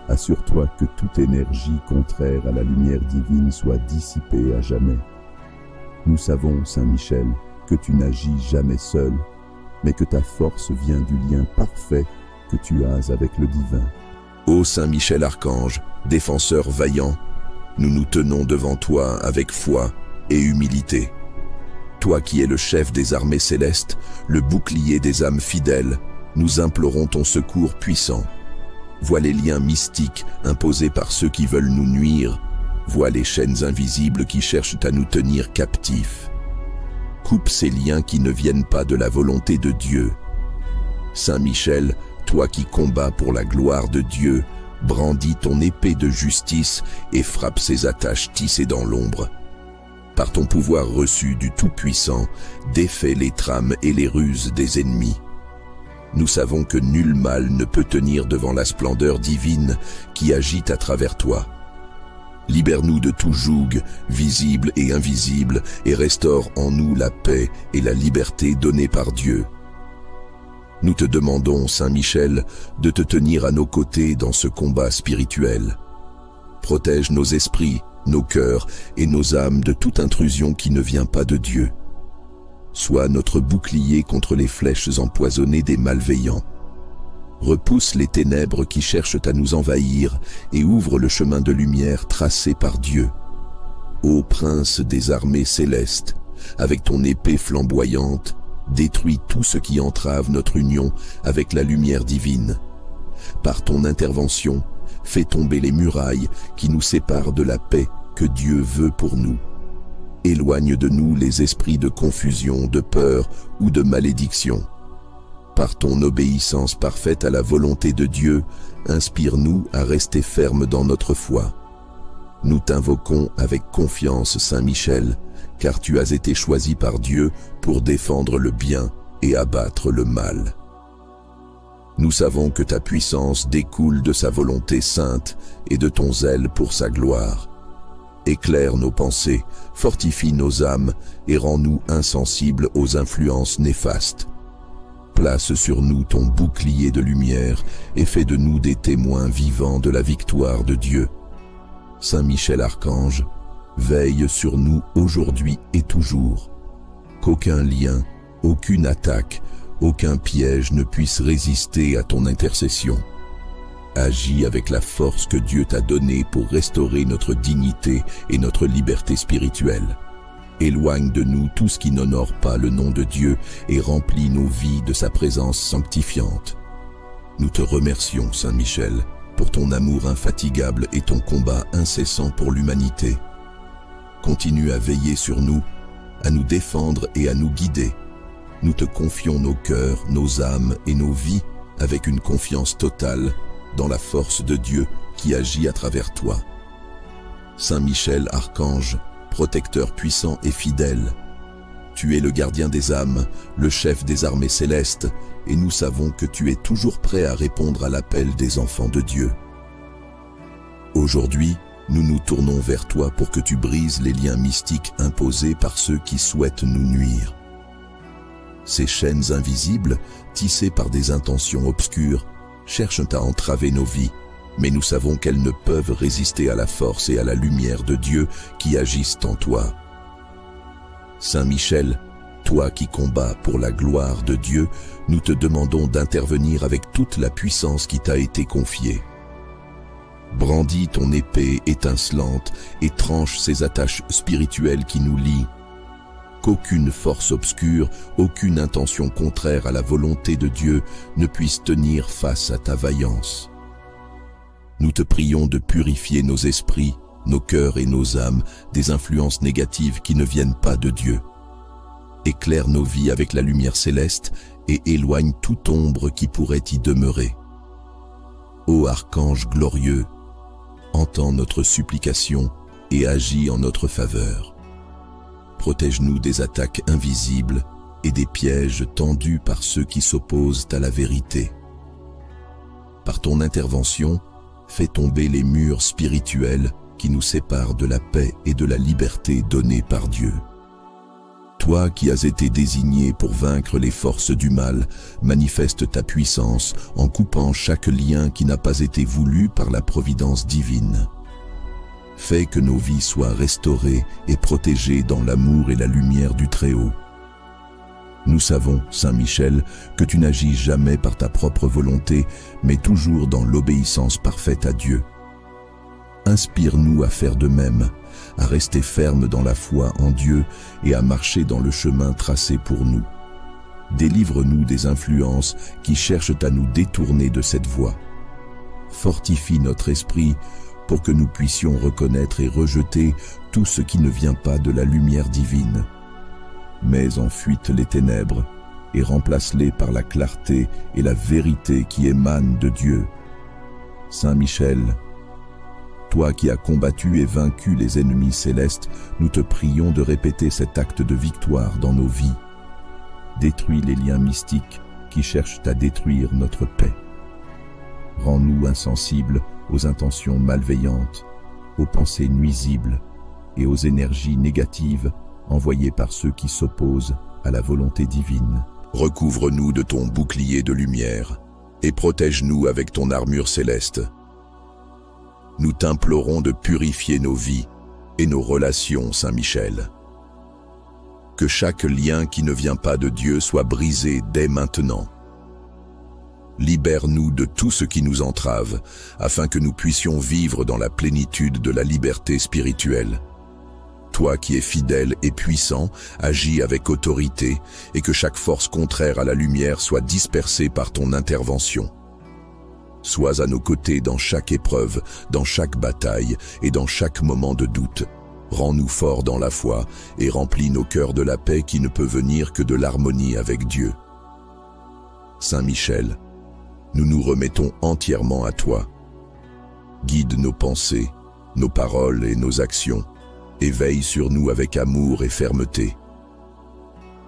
Assure-toi que toute énergie contraire à la lumière divine soit dissipée à jamais. Nous savons, Saint Michel, que tu n'agis jamais seul, mais que ta force vient du lien parfait que tu as avec le divin. Ô Saint Michel Archange, défenseur vaillant, nous nous tenons devant toi avec foi et humilité. Toi qui es le chef des armées célestes, le bouclier des âmes fidèles, nous implorons ton secours puissant. Vois les liens mystiques imposés par ceux qui veulent nous nuire. Vois les chaînes invisibles qui cherchent à nous tenir captifs. Coupe ces liens qui ne viennent pas de la volonté de Dieu. Saint Michel, toi qui combats pour la gloire de Dieu, brandis ton épée de justice et frappe ces attaches tissées dans l'ombre. Par ton pouvoir reçu du Tout-Puissant, défais les trames et les ruses des ennemis. Nous savons que nul mal ne peut tenir devant la splendeur divine qui agite à travers toi. Libère-nous de tout joug, visible et invisible, et restaure en nous la paix et la liberté données par Dieu. Nous te demandons, Saint Michel, de te tenir à nos côtés dans ce combat spirituel. Protège nos esprits, nos cœurs et nos âmes de toute intrusion qui ne vient pas de Dieu. Sois notre bouclier contre les flèches empoisonnées des malveillants. Repousse les ténèbres qui cherchent à nous envahir et ouvre le chemin de lumière tracé par Dieu. Ô prince des armées célestes, avec ton épée flamboyante, détruis tout ce qui entrave notre union avec la lumière divine. Par ton intervention, fais tomber les murailles qui nous séparent de la paix que Dieu veut pour nous. Éloigne de nous les esprits de confusion, de peur ou de malédiction. Par ton obéissance parfaite à la volonté de Dieu, inspire-nous à rester fermes dans notre foi. Nous t'invoquons avec confiance, Saint Michel, car tu as été choisi par Dieu pour défendre le bien et abattre le mal. Nous savons que ta puissance découle de sa volonté sainte et de ton zèle pour sa gloire. Éclaire nos pensées, fortifie nos âmes et rends-nous insensibles aux influences néfastes. Place sur nous ton bouclier de lumière et fais de nous des témoins vivants de la victoire de Dieu. Saint Michel Archange, veille sur nous aujourd'hui et toujours. Qu'aucun lien, aucune attaque, aucun piège ne puisse résister à ton intercession. Agis avec la force que Dieu t'a donnée pour restaurer notre dignité et notre liberté spirituelle. Éloigne de nous tout ce qui n'honore pas le nom de Dieu et remplis nos vies de sa présence sanctifiante. Nous te remercions, Saint Michel, pour ton amour infatigable et ton combat incessant pour l'humanité. Continue à veiller sur nous, à nous défendre et à nous guider. Nous te confions nos cœurs, nos âmes et nos vies avec une confiance totale dans la force de Dieu qui agit à travers toi. Saint Michel Archange, protecteur puissant et fidèle, tu es le gardien des âmes, le chef des armées célestes, et nous savons que tu es toujours prêt à répondre à l'appel des enfants de Dieu. Aujourd'hui, nous nous tournons vers toi pour que tu brises les liens mystiques imposés par ceux qui souhaitent nous nuire. Ces chaînes invisibles, tissées par des intentions obscures, cherchent à entraver nos vies, mais nous savons qu'elles ne peuvent résister à la force et à la lumière de Dieu qui agissent en toi. Saint Michel, toi qui combats pour la gloire de Dieu, nous te demandons d'intervenir avec toute la puissance qui t'a été confiée. Brandis ton épée étincelante et tranche ces attaches spirituelles qui nous lient. Qu'aucune force obscure, aucune intention contraire à la volonté de Dieu ne puisse tenir face à ta vaillance. Nous te prions de purifier nos esprits, nos cœurs et nos âmes des influences négatives qui ne viennent pas de Dieu. Éclaire nos vies avec la lumière céleste et éloigne toute ombre qui pourrait y demeurer. Ô Archange glorieux, entends notre supplication et agis en notre faveur. Protège-nous des attaques invisibles et des pièges tendus par ceux qui s'opposent à la vérité. Par ton intervention, fais tomber les murs spirituels qui nous séparent de la paix et de la liberté donnée par Dieu. Toi qui as été désigné pour vaincre les forces du mal, manifeste ta puissance en coupant chaque lien qui n'a pas été voulu par la providence divine. Fais que nos vies soient restaurées et protégées dans l'amour et la lumière du Très-Haut. Nous savons, Saint Michel, que tu n'agis jamais par ta propre volonté, mais toujours dans l'obéissance parfaite à Dieu. Inspire-nous à faire de même, à rester fermes dans la foi en Dieu et à marcher dans le chemin tracé pour nous. Délivre-nous des influences qui cherchent à nous détourner de cette voie. Fortifie notre esprit pour que nous puissions reconnaître et rejeter tout ce qui ne vient pas de la lumière divine. Mets en fuite les ténèbres et remplace-les par la clarté et la vérité qui émanent de Dieu. Saint Michel, toi qui as combattu et vaincu les ennemis célestes, nous te prions de répéter cet acte de victoire dans nos vies. Détruis les liens mystiques qui cherchent à détruire notre paix. Rends-nous insensibles aux intentions malveillantes, aux pensées nuisibles et aux énergies négatives envoyées par ceux qui s'opposent à la volonté divine. Recouvre-nous de ton bouclier de lumière et protège-nous avec ton armure céleste. Nous t'implorons de purifier nos vies et nos relations, Saint Michel. Que chaque lien qui ne vient pas de Dieu soit brisé dès maintenant. Libère-nous de tout ce qui nous entrave, afin que nous puissions vivre dans la plénitude de la liberté spirituelle. Toi qui es fidèle et puissant, agis avec autorité, et que chaque force contraire à la lumière soit dispersée par ton intervention. Sois à nos côtés dans chaque épreuve, dans chaque bataille et dans chaque moment de doute. Rends-nous forts dans la foi et remplis nos cœurs de la paix qui ne peut venir que de l'harmonie avec Dieu. Saint Michel, nous nous remettons entièrement à toi. Guide nos pensées, nos paroles et nos actions, et veille sur nous avec amour et fermeté.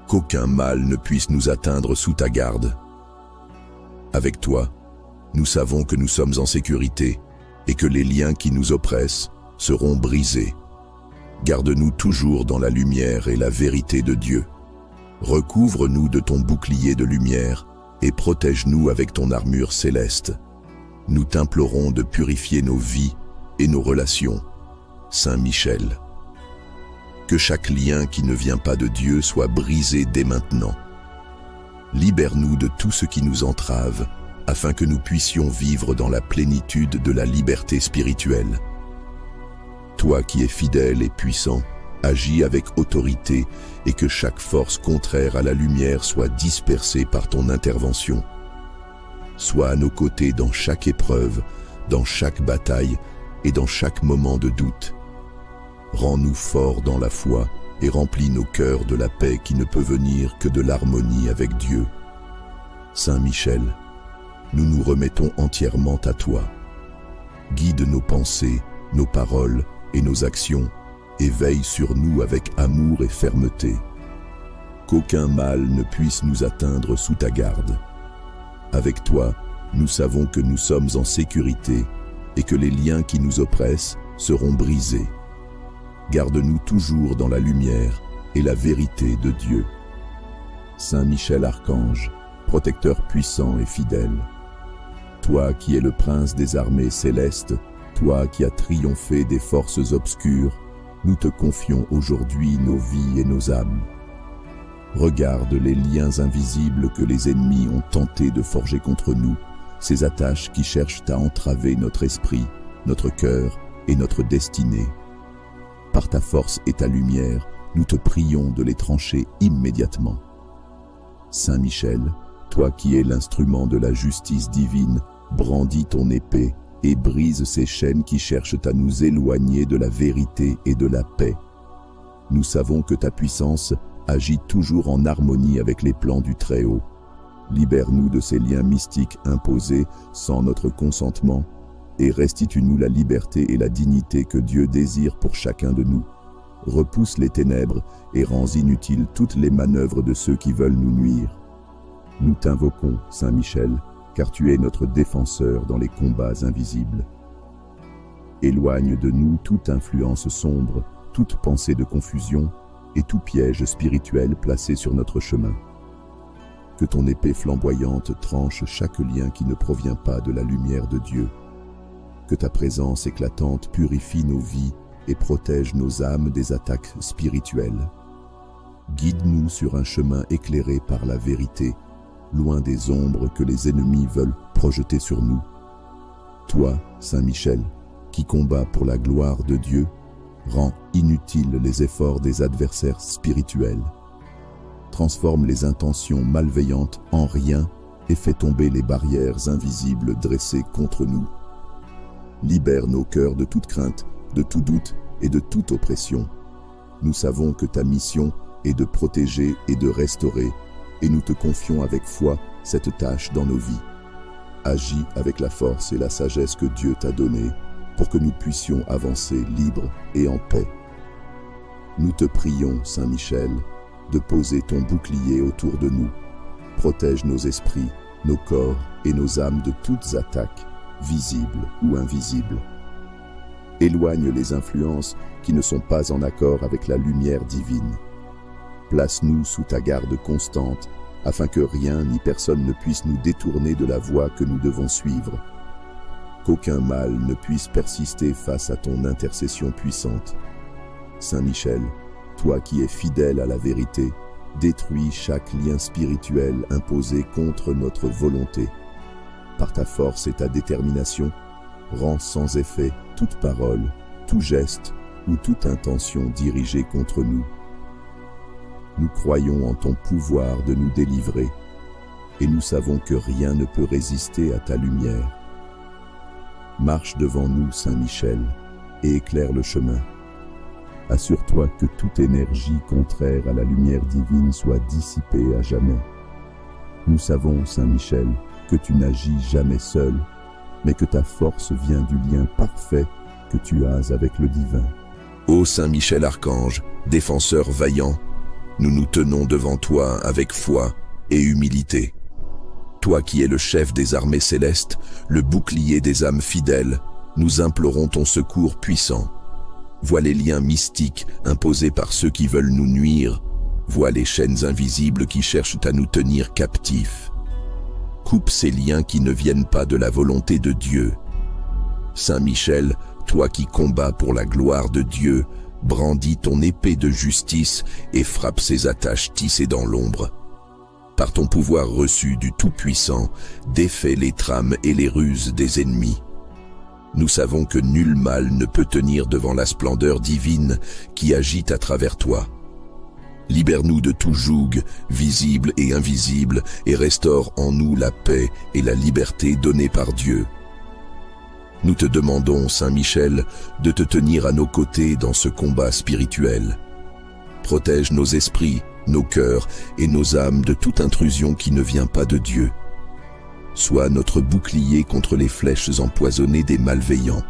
Qu'aucun mal ne puisse nous atteindre sous ta garde. Avec toi, nous savons que nous sommes en sécurité et que les liens qui nous oppressent seront brisés. Garde-nous toujours dans la lumière et la vérité de Dieu. Recouvre-nous de ton bouclier de lumière et protège-nous avec ton armure céleste. Nous t'implorons de purifier nos vies et nos relations. Saint Michel, que chaque lien qui ne vient pas de Dieu soit brisé dès maintenant. Libère-nous de tout ce qui nous entrave, afin que nous puissions vivre dans la plénitude de la liberté spirituelle. Toi qui es fidèle et puissant, agis avec autorité et que chaque force contraire à la lumière soit dispersée par ton intervention. Sois à nos côtés dans chaque épreuve, dans chaque bataille et dans chaque moment de doute. Rends-nous forts dans la foi et remplis nos cœurs de la paix qui ne peut venir que de l'harmonie avec Dieu. Saint Michel, nous nous remettons entièrement à toi. Guide nos pensées, nos paroles et nos actions, et veille sur nous avec amour et fermeté. Qu'aucun mal ne puisse nous atteindre sous ta garde. Avec toi, nous savons que nous sommes en sécurité et que les liens qui nous oppressent seront brisés. Garde-nous toujours dans la lumière et la vérité de Dieu. Saint Michel Archange, protecteur puissant et fidèle, toi qui es le prince des armées célestes, toi qui as triomphé des forces obscures, nous te confions aujourd'hui nos vies et nos âmes. Regarde les liens invisibles que les ennemis ont tenté de forger contre nous, ces attaches qui cherchent à entraver notre esprit, notre cœur et notre destinée. Par ta force et ta lumière, nous te prions de les trancher immédiatement. Saint Michel, toi qui es l'instrument de la justice divine, brandis ton épée et brise ces chaînes qui cherchent à nous éloigner de la vérité et de la paix. Nous savons que ta puissance agit toujours en harmonie avec les plans du Très-Haut. Libère-nous de ces liens mystiques imposés sans notre consentement et restitue-nous la liberté et la dignité que Dieu désire pour chacun de nous. repousse les ténèbres et rends inutiles toutes les manœuvres de ceux qui veulent nous nuire. Nous t'invoquons, Saint Michel, car tu es notre défenseur dans les combats invisibles. Éloigne de nous toute influence sombre, toute pensée de confusion et tout piège spirituel placé sur notre chemin. Que ton épée flamboyante tranche chaque lien qui ne provient pas de la lumière de Dieu. Que ta présence éclatante purifie nos vies et protège nos âmes des attaques spirituelles. Guide-nous sur un chemin éclairé par la vérité, loin des ombres que les ennemis veulent projeter sur nous. Toi, Saint Michel, qui combat pour la gloire de Dieu, rend inutiles les efforts des adversaires spirituels. Transforme les intentions malveillantes en rien et fais tomber les barrières invisibles dressées contre nous. Libère nos cœurs de toute crainte, de tout doute et de toute oppression. Nous savons que ta mission est de protéger et de restaurer, et nous te confions avec foi cette tâche dans nos vies. Agis avec la force et la sagesse que Dieu t'a donnée, pour que nous puissions avancer libres et en paix. Nous te prions, Saint Michel, de poser ton bouclier autour de nous. Protège nos esprits, nos corps et nos âmes de toutes attaques, visibles ou invisibles. Éloigne les influences qui ne sont pas en accord avec la lumière divine. Place-nous sous ta garde constante, afin que rien ni personne ne puisse nous détourner de la voie que nous devons suivre. Qu'aucun mal ne puisse persister face à ton intercession puissante. Saint Michel, toi qui es fidèle à la vérité, détruis chaque lien spirituel imposé contre notre volonté. Par ta force et ta détermination, rends sans effet toute parole, tout geste ou toute intention dirigée contre nous. Nous croyons en ton pouvoir de nous délivrer, et nous savons que rien ne peut résister à ta lumière. Marche devant nous, Saint Michel, et éclaire le chemin. Assure-toi que toute énergie contraire à la lumière divine soit dissipée à jamais. Nous savons, Saint Michel, que tu n'agis jamais seul, mais que ta force vient du lien parfait que tu as avec le divin. Ô Saint Michel Archange, défenseur vaillant, nous nous tenons devant toi avec foi et humilité. Toi qui es le chef des armées célestes, le bouclier des âmes fidèles, nous implorons ton secours puissant. Vois les liens mystiques imposés par ceux qui veulent nous nuire. Vois les chaînes invisibles qui cherchent à nous tenir captifs. Coupe ces liens qui ne viennent pas de la volonté de Dieu. Saint Michel, toi qui combats pour la gloire de Dieu, brandis ton épée de justice et frappe ces attaches tissées dans l'ombre. Par ton pouvoir reçu du Tout-Puissant, défais les trames et les ruses des ennemis. Nous savons que nul mal ne peut tenir devant la splendeur divine qui agite à travers toi. Libère-nous de tout joug, visible et invisible, et restaure en nous la paix et la liberté données par Dieu. Nous te demandons, Saint Michel, de te tenir à nos côtés dans ce combat spirituel. Protège nos esprits, nos cœurs et nos âmes de toute intrusion qui ne vient pas de Dieu. Sois notre bouclier contre les flèches empoisonnées des malveillants.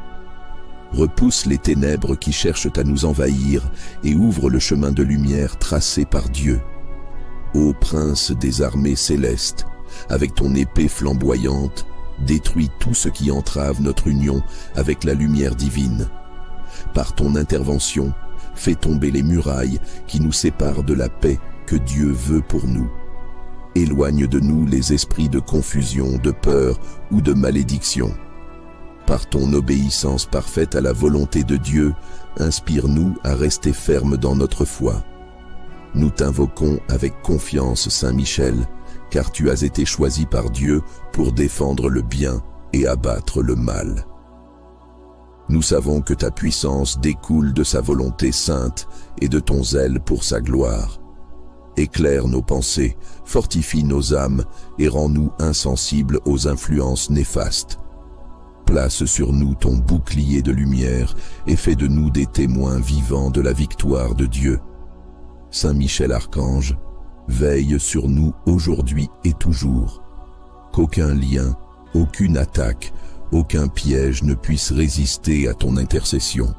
Repousse les ténèbres qui cherchent à nous envahir et ouvre le chemin de lumière tracé par Dieu. Ô prince des armées célestes, avec ton épée flamboyante, détruis tout ce qui entrave notre union avec la lumière divine. Par ton intervention, fais tomber les murailles qui nous séparent de la paix que Dieu veut pour nous. Éloigne de nous les esprits de confusion, de peur ou de malédiction. Par ton obéissance parfaite à la volonté de Dieu, inspire-nous à rester fermes dans notre foi. Nous t'invoquons avec confiance, Saint Michel, car tu as été choisi par Dieu pour défendre le bien et abattre le mal. Nous savons que ta puissance découle de sa volonté sainte et de ton zèle pour sa gloire. Éclaire nos pensées, fortifie nos âmes et rends-nous insensibles aux influences néfastes. Place sur nous ton bouclier de lumière et fais de nous des témoins vivants de la victoire de Dieu. Saint Michel Archange, veille sur nous aujourd'hui et toujours. Qu'aucun lien, aucune attaque, aucun piège ne puisse résister à ton intercession.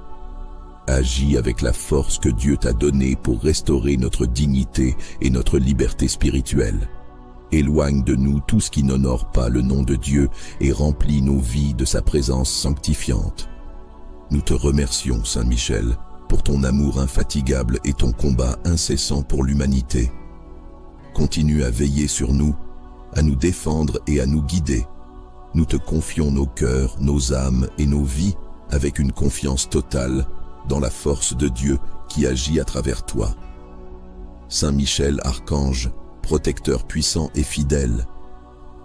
agis avec la force que Dieu t'a donnée pour restaurer notre dignité et notre liberté spirituelle. Éloigne de nous tout ce qui n'honore pas le nom de Dieu et remplis nos vies de sa présence sanctifiante. Nous te remercions, Saint Michel, pour ton amour infatigable et ton combat incessant pour l'humanité. Continue à veiller sur nous, à nous défendre et à nous guider. Nous te confions nos cœurs, nos âmes et nos vies avec une confiance totale dans la force de Dieu qui agit à travers toi. Saint Michel, archange, protecteur puissant et fidèle,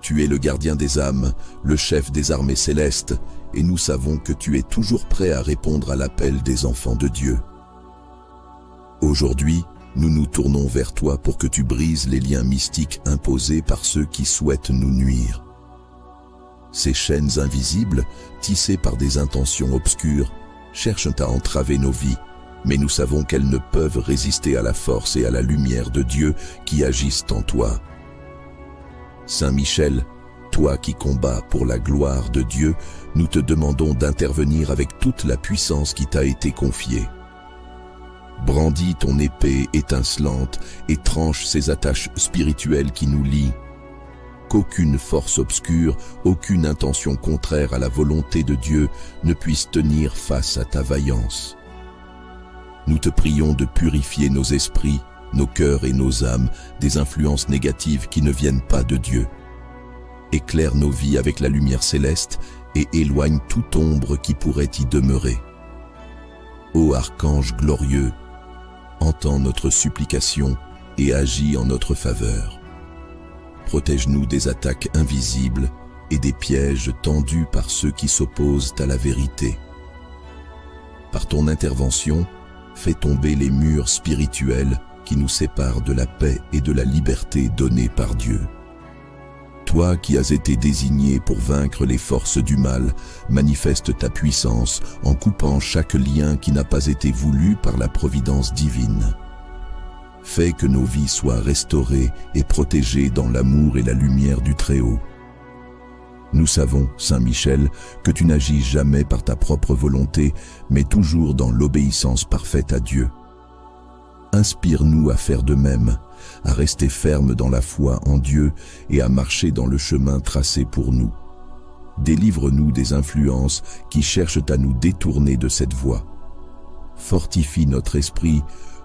tu es le gardien des âmes, le chef des armées célestes, et nous savons que tu es toujours prêt à répondre à l'appel des enfants de Dieu. Aujourd'hui, nous nous tournons vers toi pour que tu brises les liens mystiques imposés par ceux qui souhaitent nous nuire. Ces chaînes invisibles, tissées par des intentions obscures, cherchent à entraver nos vies, mais nous savons qu'elles ne peuvent résister à la force et à la lumière de Dieu qui agissent en toi. Saint Michel, toi qui combats pour la gloire de Dieu, nous te demandons d'intervenir avec toute la puissance qui t'a été confiée. Brandis ton épée étincelante et tranche ces attaches spirituelles qui nous lient. Qu'aucune force obscure, aucune intention contraire à la volonté de Dieu ne puisse tenir face à ta vaillance. Nous te prions de purifier nos esprits, nos cœurs et nos âmes des influences négatives qui ne viennent pas de Dieu. Éclaire nos vies avec la lumière céleste et éloigne toute ombre qui pourrait y demeurer. Ô archange glorieux, entends notre supplication et agis en notre faveur. Protège-nous des attaques invisibles et des pièges tendus par ceux qui s'opposent à la vérité. Par ton intervention, fais tomber les murs spirituels qui nous séparent de la paix et de la liberté donnée par Dieu. Toi qui as été désigné pour vaincre les forces du mal, manifeste ta puissance en coupant chaque lien qui n'a pas été voulu par la providence divine. Fais que nos vies soient restaurées et protégées dans l'amour et la lumière du Très-Haut. Nous savons, Saint Michel, que tu n'agis jamais par ta propre volonté, mais toujours dans l'obéissance parfaite à Dieu. Inspire-nous à faire de même, à rester fermes dans la foi en Dieu et à marcher dans le chemin tracé pour nous. Délivre-nous des influences qui cherchent à nous détourner de cette voie. Fortifie notre esprit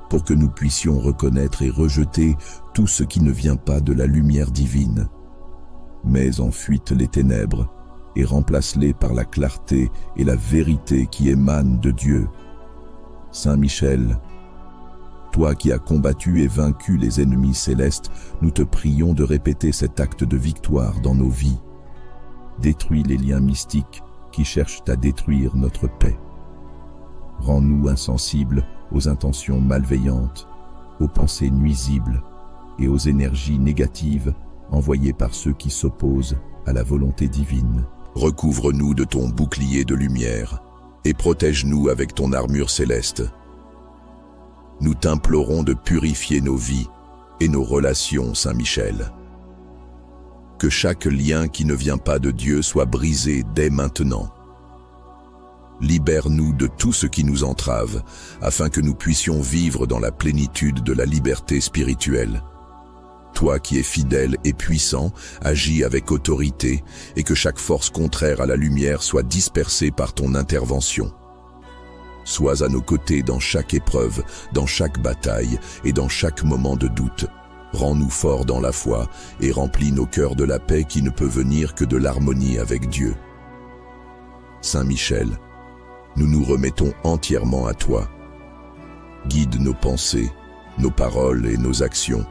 pour que nous puissions reconnaître et rejeter tout ce qui ne vient pas de la lumière divine. Mets en fuite les ténèbres et remplace-les par la clarté et la vérité qui émanent de Dieu. Saint Michel, toi qui as combattu et vaincu les ennemis célestes, nous te prions de répéter cet acte de victoire dans nos vies. Détruis les liens mystiques qui cherchent à détruire notre paix. Rends-nous insensibles aux intentions malveillantes, aux pensées nuisibles et aux énergies négatives envoyées par ceux qui s'opposent à la volonté divine. Recouvre-nous de ton bouclier de lumière et protège-nous avec ton armure céleste. Nous t'implorons de purifier nos vies et nos relations, Saint Michel. Que chaque lien qui ne vient pas de Dieu soit brisé dès maintenant. Libère-nous de tout ce qui nous entrave, afin que nous puissions vivre dans la plénitude de la liberté spirituelle. Toi qui es fidèle et puissant, agis avec autorité, et que chaque force contraire à la lumière soit dispersée par ton intervention. Sois à nos côtés dans chaque épreuve, dans chaque bataille et dans chaque moment de doute. Rends-nous forts dans la foi et remplis nos cœurs de la paix qui ne peut venir que de l'harmonie avec Dieu. Saint Michel, nous nous remettons entièrement à toi. Guide nos pensées, nos paroles et nos actions,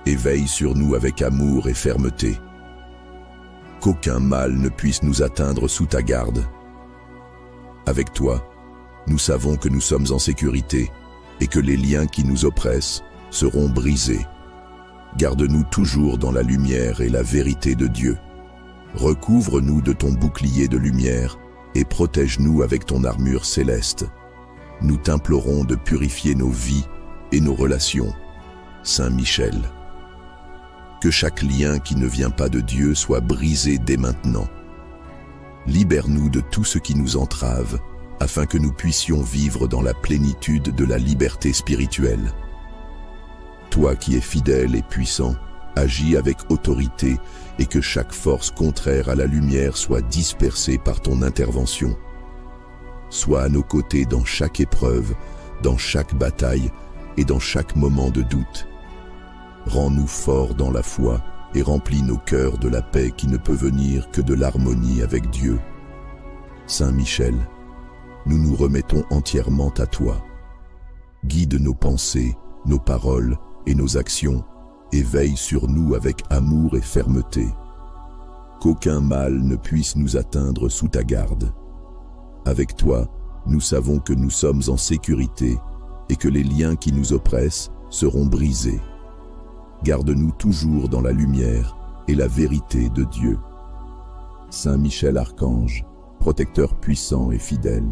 et veille sur nous avec amour et fermeté. Qu'aucun mal ne puisse nous atteindre sous ta garde. Avec toi, nous savons que nous sommes en sécurité et que les liens qui nous oppressent seront brisés. Garde-nous toujours dans la lumière et la vérité de Dieu. Recouvre-nous de ton bouclier de lumière et protège-nous avec ton armure céleste. Nous t'implorons de purifier nos vies et nos relations. Saint Michel, que chaque lien qui ne vient pas de Dieu soit brisé dès maintenant. Libère-nous de tout ce qui nous entrave, afin que nous puissions vivre dans la plénitude de la liberté spirituelle. Toi qui es fidèle et puissant, agis avec autorité et que chaque force contraire à la lumière soit dispersée par ton intervention. Sois à nos côtés dans chaque épreuve, dans chaque bataille et dans chaque moment de doute. Rends-nous forts dans la foi et remplis nos cœurs de la paix qui ne peut venir que de l'harmonie avec Dieu. Saint Michel, nous nous remettons entièrement à toi. Guide nos pensées, nos paroles et nos actions, et veille sur nous avec amour et fermeté. Qu'aucun mal ne puisse nous atteindre sous ta garde. Avec toi, nous savons que nous sommes en sécurité et que les liens qui nous oppressent seront brisés. Garde-nous toujours dans la lumière et la vérité de Dieu. Saint Michel Archange, protecteur puissant et fidèle,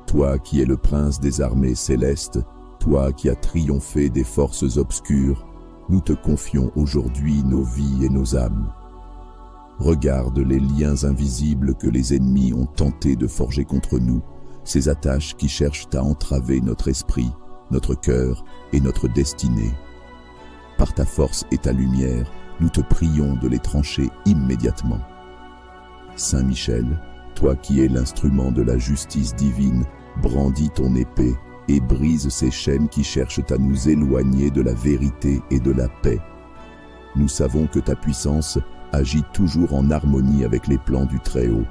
toi qui es le prince des armées célestes, toi qui as triomphé des forces obscures, nous te confions aujourd'hui nos vies et nos âmes. Regarde les liens invisibles que les ennemis ont tenté de forger contre nous, ces attaches qui cherchent à entraver notre esprit, notre cœur et notre destinée. Par ta force et ta lumière, nous te prions de les trancher immédiatement. Saint Michel, toi qui es l'instrument de la justice divine, brandis ton épée et brise ces chaînes qui cherchent à nous éloigner de la vérité et de la paix. Nous savons que ta puissance agit toujours en harmonie avec les plans du Très-Haut.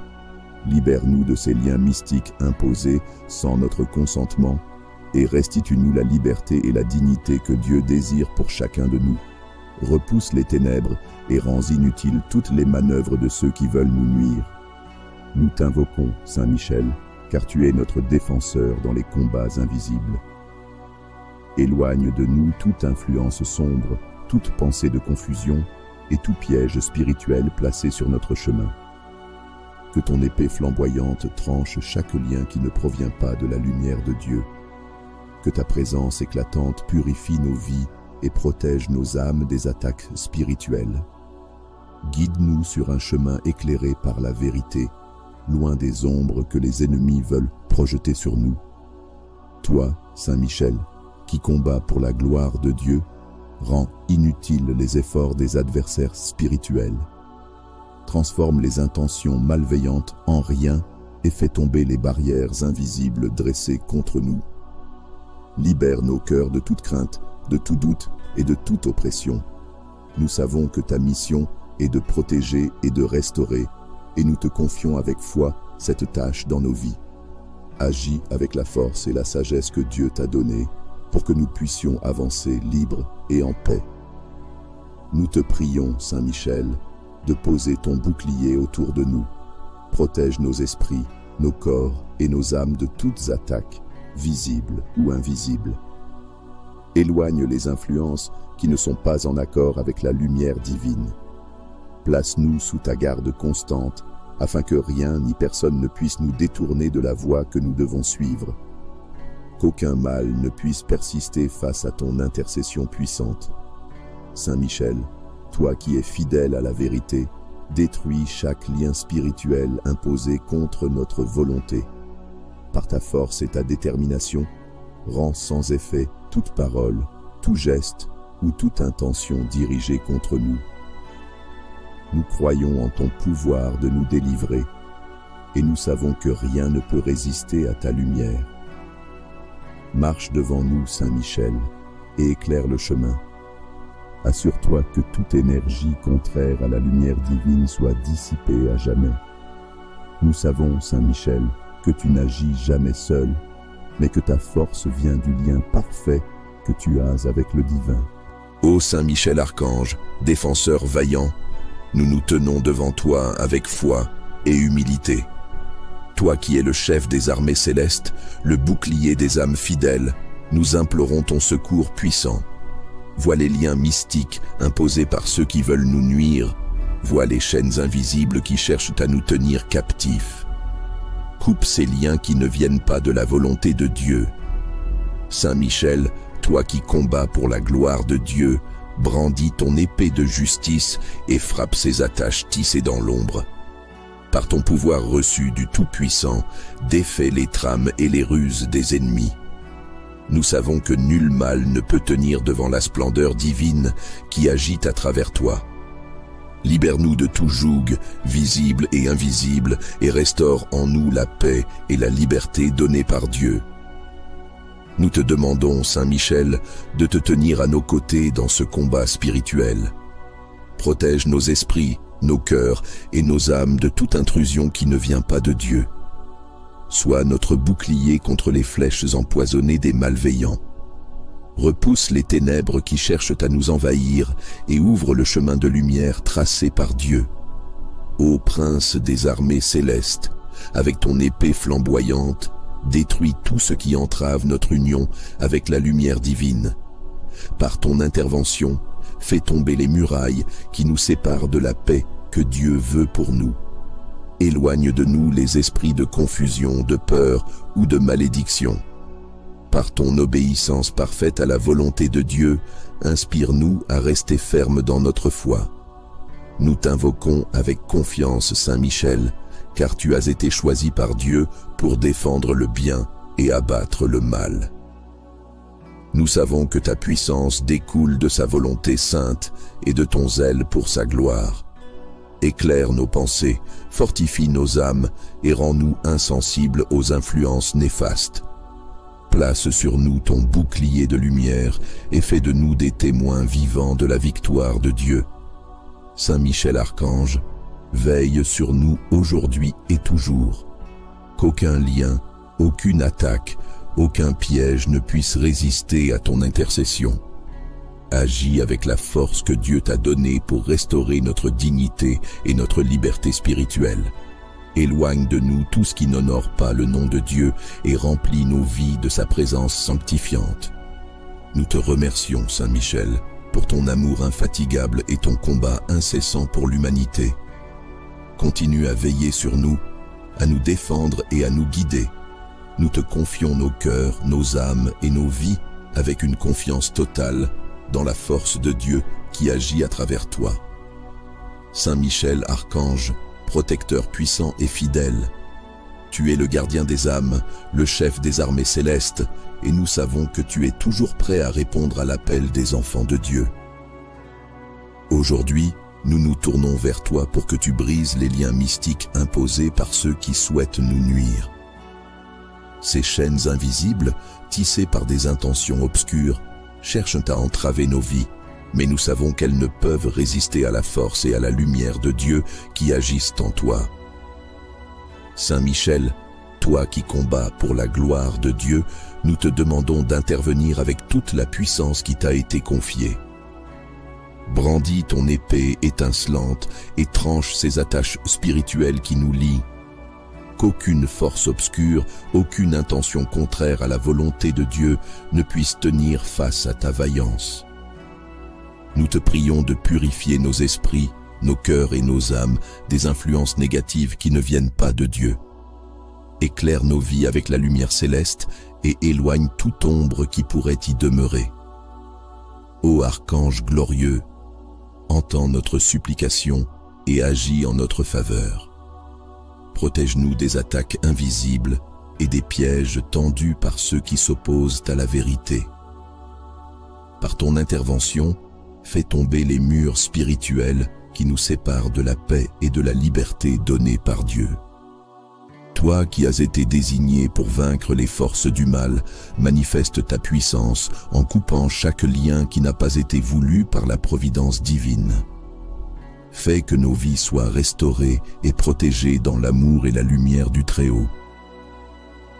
Libère-nous de ces liens mystiques imposés sans notre consentement et restitue-nous la liberté et la dignité que Dieu désire pour chacun de nous. Repousse les ténèbres et rends inutiles toutes les manœuvres de ceux qui veulent nous nuire. Nous t'invoquons, Saint Michel, car tu es notre défenseur dans les combats invisibles. Éloigne de nous toute influence sombre, toute pensée de confusion et tout piège spirituel placé sur notre chemin. Que ton épée flamboyante tranche chaque lien qui ne provient pas de la lumière de Dieu. Que ta présence éclatante purifie nos vies et protège nos âmes des attaques spirituelles. Guide-nous sur un chemin éclairé par la vérité, loin des ombres que les ennemis veulent projeter sur nous. Toi, Saint Michel, qui combats pour la gloire de Dieu, rends inutiles les efforts des adversaires spirituels. Transforme les intentions malveillantes en rien et fais tomber les barrières invisibles dressées contre nous. Libère nos cœurs de toute crainte, de tout doute et de toute oppression. Nous savons que ta mission est de protéger et de restaurer, et nous te confions avec foi cette tâche dans nos vies. Agis avec la force et la sagesse que Dieu t'a donnée pour que nous puissions avancer libres et en paix. Nous te prions, Saint Michel, de poser ton bouclier autour de nous. Protège nos esprits, nos corps et nos âmes de toutes attaques, visibles ou invisibles. Éloigne les influences qui ne sont pas en accord avec la lumière divine. Place-nous sous ta garde constante, afin que rien ni personne ne puisse nous détourner de la voie que nous devons suivre. Qu'aucun mal ne puisse persister face à ton intercession puissante. Saint Michel, toi qui es fidèle à la vérité, détruis chaque lien spirituel imposé contre notre volonté. Par ta force et ta détermination, rends sans effet toute parole, tout geste ou toute intention dirigée contre nous. Nous croyons en ton pouvoir de nous délivrer, et nous savons que rien ne peut résister à ta lumière. Marche devant nous, Saint Michel, et éclaire le chemin. Assure-toi que toute énergie contraire à la lumière divine soit dissipée à jamais. Nous savons, Saint Michel, que tu n'agis jamais seul, mais que ta force vient du lien parfait que tu as avec le divin. Ô Saint Michel Archange, défenseur vaillant, nous nous tenons devant toi avec foi et humilité. Toi qui es le chef des armées célestes, le bouclier des âmes fidèles, nous implorons ton secours puissant. Vois les liens mystiques imposés par ceux qui veulent nous nuire. Vois les chaînes invisibles qui cherchent à nous tenir captifs. Coupe ces liens qui ne viennent pas de la volonté de Dieu. Saint Michel, toi qui combats pour la gloire de Dieu, brandis ton épée de justice et frappe ces attaches tissées dans l'ombre. Par ton pouvoir reçu du Tout-Puissant, défais les trames et les ruses des ennemis. Nous savons que nul mal ne peut tenir devant la splendeur divine qui agite à travers toi. Libère-nous de tout joug, visible et invisible, et restaure en nous la paix et la liberté données par Dieu. Nous te demandons, Saint Michel, de te tenir à nos côtés dans ce combat spirituel. Protège nos esprits, nos cœurs et nos âmes de toute intrusion qui ne vient pas de Dieu. Sois notre bouclier contre les flèches empoisonnées des malveillants. Repousse les ténèbres qui cherchent à nous envahir et ouvre le chemin de lumière tracé par Dieu. Ô prince des armées célestes, avec ton épée flamboyante, détruis tout ce qui entrave notre union avec la lumière divine. Par ton intervention, fais tomber les murailles qui nous séparent de la paix que Dieu veut pour nous. Éloigne de nous les esprits de confusion, de peur ou de malédiction. Par ton obéissance parfaite à la volonté de Dieu, inspire-nous à rester fermes dans notre foi. Nous t'invoquons avec confiance, Saint Michel, car tu as été choisi par Dieu pour défendre le bien et abattre le mal. Nous savons que ta puissance découle de sa volonté sainte et de ton zèle pour sa gloire. Éclaire nos pensées, fortifie nos âmes et rends-nous insensibles aux influences néfastes. Place sur nous ton bouclier de lumière et fais de nous des témoins vivants de la victoire de Dieu. Saint Michel Archange, veille sur nous aujourd'hui et toujours. Qu'aucun lien, aucune attaque, aucun piège ne puisse résister à ton intercession. Agis avec la force que Dieu t'a donnée pour restaurer notre dignité et notre liberté spirituelle. Éloigne de nous tout ce qui n'honore pas le nom de Dieu et remplis nos vies de sa présence sanctifiante. Nous te remercions, Saint Michel, pour ton amour infatigable et ton combat incessant pour l'humanité. Continue à veiller sur nous, à nous défendre et à nous guider. Nous te confions nos cœurs, nos âmes et nos vies avec une confiance totale dans la force de Dieu qui agit à travers toi. Saint Michel Archange, protecteur puissant et fidèle, tu es le gardien des âmes, le chef des armées célestes, et nous savons que tu es toujours prêt à répondre à l'appel des enfants de Dieu. Aujourd'hui, nous nous tournons vers toi pour que tu brises les liens mystiques imposés par ceux qui souhaitent nous nuire. Ces chaînes invisibles, tissées par des intentions obscures, cherchent à entraver nos vies, mais nous savons qu'elles ne peuvent résister à la force et à la lumière de Dieu qui agissent en toi. Saint Michel, toi qui combats pour la gloire de Dieu, nous te demandons d'intervenir avec toute la puissance qui t'a été confiée. Brandis ton épée étincelante et tranche ces attaches spirituelles qui nous lient. Qu'aucune force obscure, aucune intention contraire à la volonté de Dieu ne puisse tenir face à ta vaillance. Nous te prions de purifier nos esprits, nos cœurs et nos âmes des influences négatives qui ne viennent pas de Dieu. Éclaire nos vies avec la lumière céleste et éloigne toute ombre qui pourrait y demeurer. Ô Archange glorieux, entends notre supplication et agis en notre faveur. Protège-nous des attaques invisibles et des pièges tendus par ceux qui s'opposent à la vérité. Par ton intervention, fais tomber les murs spirituels qui nous séparent de la paix et de la liberté donnée par Dieu. Toi qui as été désigné pour vaincre les forces du mal, manifeste ta puissance en coupant chaque lien qui n'a pas été voulu par la providence divine. Fais que nos vies soient restaurées et protégées dans l'amour et la lumière du Très-Haut.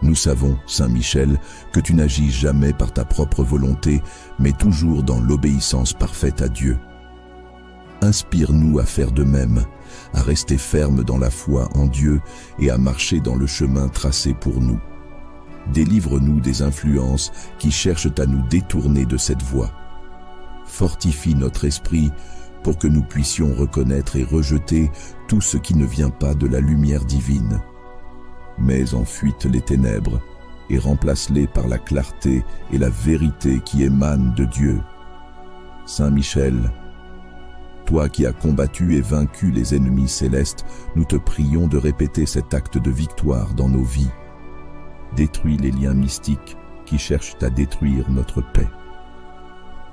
Nous savons, Saint Michel, que tu n'agis jamais par ta propre volonté, mais toujours dans l'obéissance parfaite à Dieu. Inspire-nous à faire de même, à rester fermes dans la foi en Dieu et à marcher dans le chemin tracé pour nous. Délivre-nous des influences qui cherchent à nous détourner de cette voie. Fortifie notre esprit pour que nous puissions reconnaître et rejeter tout ce qui ne vient pas de la lumière divine. Mets en fuite les ténèbres et remplace-les par la clarté et la vérité qui émanent de Dieu. Saint Michel, Toi qui as combattu et vaincu les ennemis célestes, nous te prions de répéter cet acte de victoire dans nos vies. Détruis les liens mystiques qui cherchent à détruire notre paix.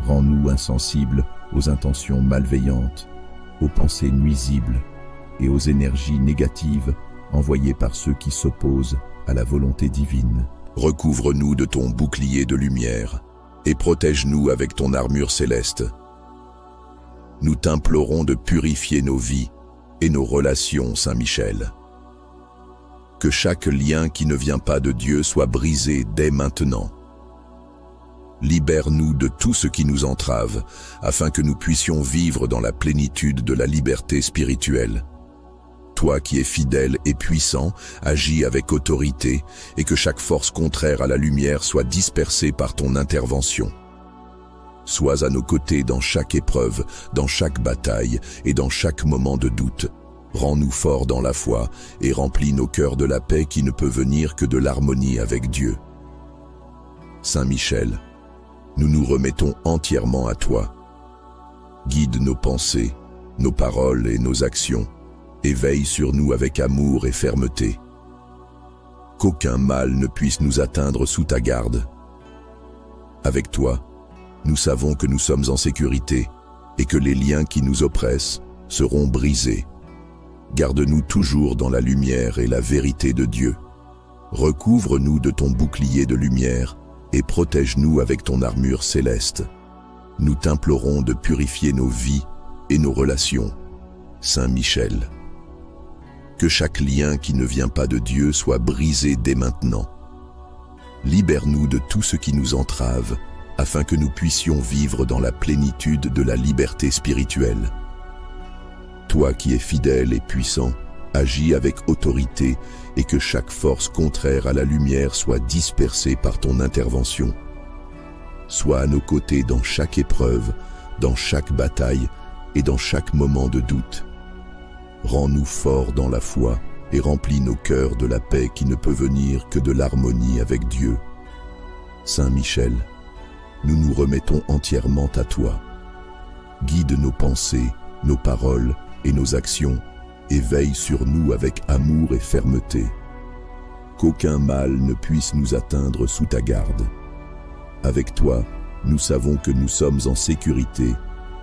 Rends-nous insensibles aux intentions malveillantes, aux pensées nuisibles et aux énergies négatives envoyées par ceux qui s'opposent à la volonté divine. Recouvre-nous de ton bouclier de lumière et protège-nous avec ton armure céleste. Nous t'implorons de purifier nos vies et nos relations, Saint Michel. Que chaque lien qui ne vient pas de Dieu soit brisé dès maintenant. Libère-nous de tout ce qui nous entrave, afin que nous puissions vivre dans la plénitude de la liberté spirituelle. Toi qui es fidèle et puissant, agis avec autorité, et que chaque force contraire à la lumière soit dispersée par ton intervention. Sois à nos côtés dans chaque épreuve, dans chaque bataille et dans chaque moment de doute. Rends-nous forts dans la foi et remplis nos cœurs de la paix qui ne peut venir que de l'harmonie avec Dieu. Saint Michel, nous nous remettons entièrement à toi. Guide nos pensées, nos paroles et nos actions, et veille sur nous avec amour et fermeté. Qu'aucun mal ne puisse nous atteindre sous ta garde. Avec toi, nous savons que nous sommes en sécurité et que les liens qui nous oppressent seront brisés. Garde-nous toujours dans la lumière et la vérité de Dieu. Recouvre-nous de ton bouclier de lumière et protège-nous avec ton armure céleste. Nous t'implorons de purifier nos vies et nos relations. Saint Michel. Que chaque lien qui ne vient pas de Dieu soit brisé dès maintenant. Libère-nous de tout ce qui nous entrave, afin que nous puissions vivre dans la plénitude de la liberté spirituelle. Toi qui es fidèle et puissant, agis avec autorité et que chaque force contraire à la lumière soit dispersée par ton intervention. Sois à nos côtés dans chaque épreuve, dans chaque bataille et dans chaque moment de doute. Rends-nous forts dans la foi et remplis nos cœurs de la paix qui ne peut venir que de l'harmonie avec Dieu. Saint Michel, nous nous remettons entièrement à toi. Guide nos pensées, nos paroles et nos actions, et veille sur nous avec amour et fermeté. Qu'aucun mal ne puisse nous atteindre sous ta garde. Avec toi, nous savons que nous sommes en sécurité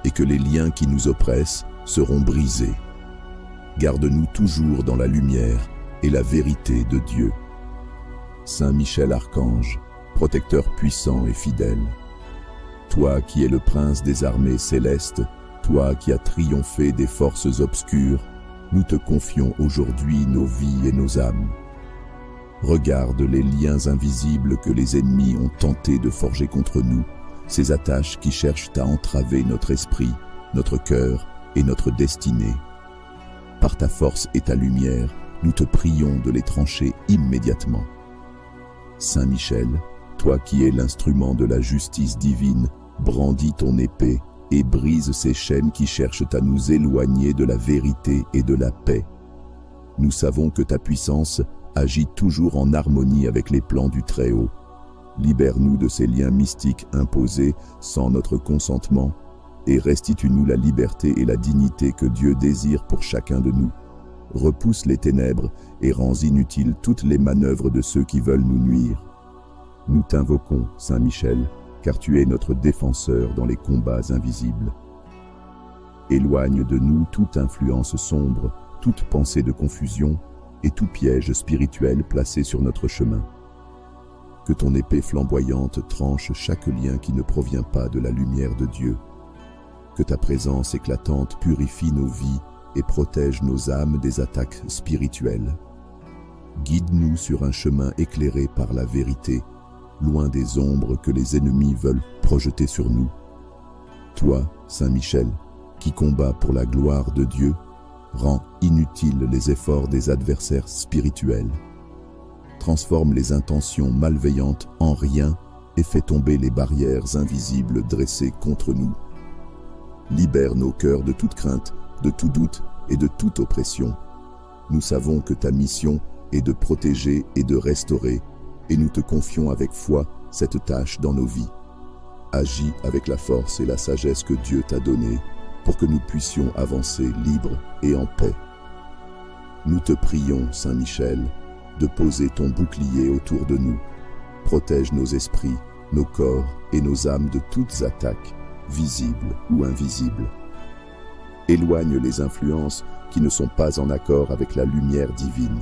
et que les liens qui nous oppressent seront brisés. Garde-nous toujours dans la lumière et la vérité de Dieu. Saint Michel Archange, protecteur puissant et fidèle, toi qui es le prince des armées célestes, toi qui as triomphé des forces obscures, nous te confions aujourd'hui nos vies et nos âmes. Regarde les liens invisibles que les ennemis ont tenté de forger contre nous, ces attaches qui cherchent à entraver notre esprit, notre cœur et notre destinée. Par ta force et ta lumière, nous te prions de les trancher immédiatement. Saint Michel, toi qui es l'instrument de la justice divine, brandis ton épée et brise ces chaînes qui cherchent à nous éloigner de la vérité et de la paix. Nous savons que ta puissance agit toujours en harmonie avec les plans du Très-Haut. Libère-nous de ces liens mystiques imposés sans notre consentement et restitue-nous la liberté et la dignité que Dieu désire pour chacun de nous. Repousse les ténèbres et rends inutiles toutes les manœuvres de ceux qui veulent nous nuire. Nous t'invoquons, Saint Michel, car tu es notre défenseur dans les combats invisibles. Éloigne de nous toute influence sombre, toute pensée de confusion et tout piège spirituel placé sur notre chemin. Que ton épée flamboyante tranche chaque lien qui ne provient pas de la lumière de Dieu. Que ta présence éclatante purifie nos vies et protège nos âmes des attaques spirituelles. Guide-nous sur un chemin éclairé par la vérité, loin des ombres que les ennemis veulent projeter sur nous. Toi, Saint Michel, qui combats pour la gloire de Dieu, rends inutiles les efforts des adversaires spirituels. Transforme les intentions malveillantes en rien et fais tomber les barrières invisibles dressées contre nous. Libère nos cœurs de toute crainte, de tout doute et de toute oppression. Nous savons que ta mission est de protéger et de restaurer, et nous te confions avec foi cette tâche dans nos vies. Agis avec la force et la sagesse que Dieu t'a donnée, pour que nous puissions avancer libres et en paix. Nous te prions, Saint Michel, de poser ton bouclier autour de nous. Protège nos esprits, nos corps et nos âmes de toutes attaques, visibles ou invisibles. Éloigne les influences qui ne sont pas en accord avec la lumière divine.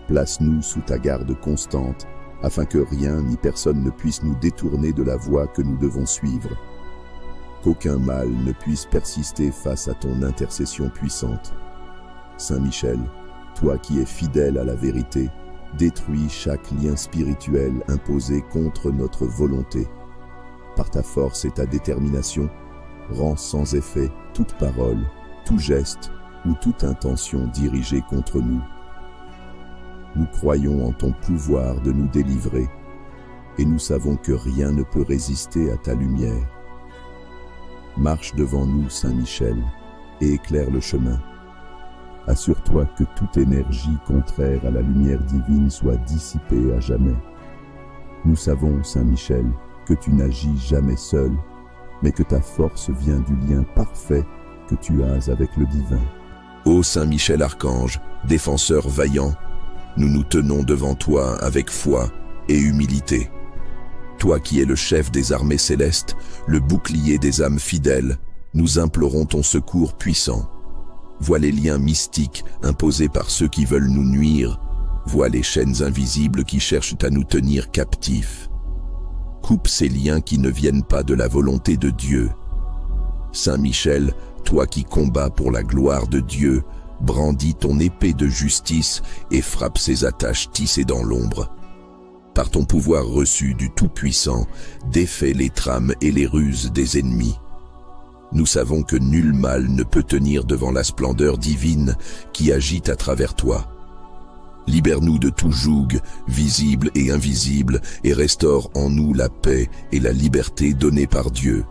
Place-nous sous ta garde constante, afin que rien ni personne ne puisse nous détourner de la voie que nous devons suivre. Qu'aucun mal ne puisse persister face à ton intercession puissante. Saint Michel, toi qui es fidèle à la vérité, détruis chaque lien spirituel imposé contre notre volonté. Par ta force et ta détermination, rends sans effet toute parole, tout geste ou toute intention dirigée contre nous. Nous croyons en ton pouvoir de nous délivrer, et nous savons que rien ne peut résister à ta lumière. Marche devant nous, Saint Michel, et éclaire le chemin. Assure-toi que toute énergie contraire à la lumière divine soit dissipée à jamais. Nous savons, Saint Michel, que tu n'agis jamais seul, mais que ta force vient du lien parfait que tu as avec le divin. Ô Saint Michel Archange, défenseur vaillant, nous nous tenons devant toi avec foi et humilité. Toi qui es le chef des armées célestes, le bouclier des âmes fidèles, nous implorons ton secours puissant. Vois les liens mystiques imposés par ceux qui veulent nous nuire. Vois les chaînes invisibles qui cherchent à nous tenir captifs. Coupe ces liens qui ne viennent pas de la volonté de Dieu. Saint Michel, toi qui combats pour la gloire de Dieu, brandis ton épée de justice et frappe ces attaches tissées dans l'ombre. Par ton pouvoir reçu du Tout-Puissant, défais les trames et les ruses des ennemis. Nous savons que nul mal ne peut tenir devant la splendeur divine qui agite à travers toi. Libère-nous de tout joug, visible et invisible, et restaure en nous la paix et la liberté données par Dieu.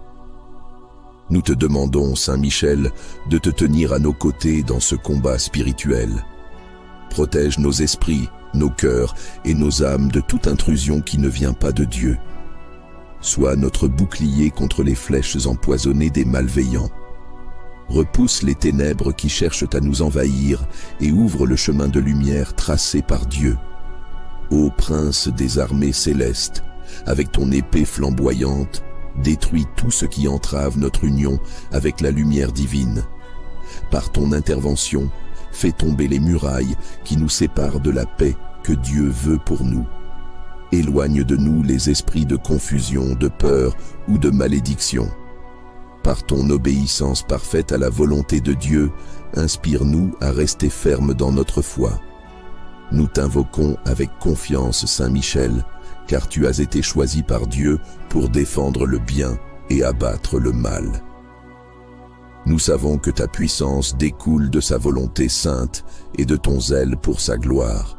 Nous te demandons, Saint Michel, de te tenir à nos côtés dans ce combat spirituel. Protège nos esprits, nos cœurs et nos âmes de toute intrusion qui ne vient pas de Dieu. Sois notre bouclier contre les flèches empoisonnées des malveillants. Repousse les ténèbres qui cherchent à nous envahir et ouvre le chemin de lumière tracé par Dieu. Ô prince des armées célestes, avec ton épée flamboyante, détruis tout ce qui entrave notre union avec la lumière divine. Par ton intervention, fais tomber les murailles qui nous séparent de la paix que Dieu veut pour nous. Éloigne de nous les esprits de confusion, de peur ou de malédiction. Par ton obéissance parfaite à la volonté de Dieu, inspire-nous à rester fermes dans notre foi. Nous t'invoquons avec confiance, Saint Michel, car tu as été choisi par Dieu pour défendre le bien et abattre le mal. Nous savons que ta puissance découle de sa volonté sainte et de ton zèle pour sa gloire.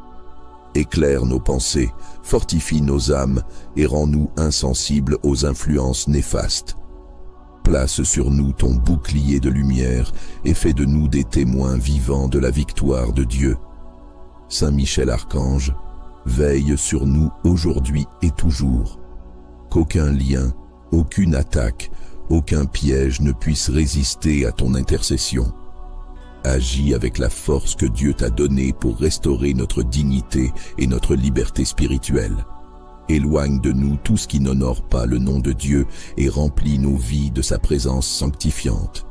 Éclaire nos pensées, fortifie nos âmes et rends-nous insensibles aux influences néfastes. Place sur nous ton bouclier de lumière et fais de nous des témoins vivants de la victoire de Dieu. Saint Michel Archange, veille sur nous aujourd'hui et toujours. Qu'aucun lien, aucune attaque, aucun piège ne puisse résister à ton intercession. Agis avec la force que Dieu t'a donnée pour restaurer notre dignité et notre liberté spirituelle. Éloigne de nous tout ce qui n'honore pas le nom de Dieu et remplis nos vies de sa présence sanctifiante.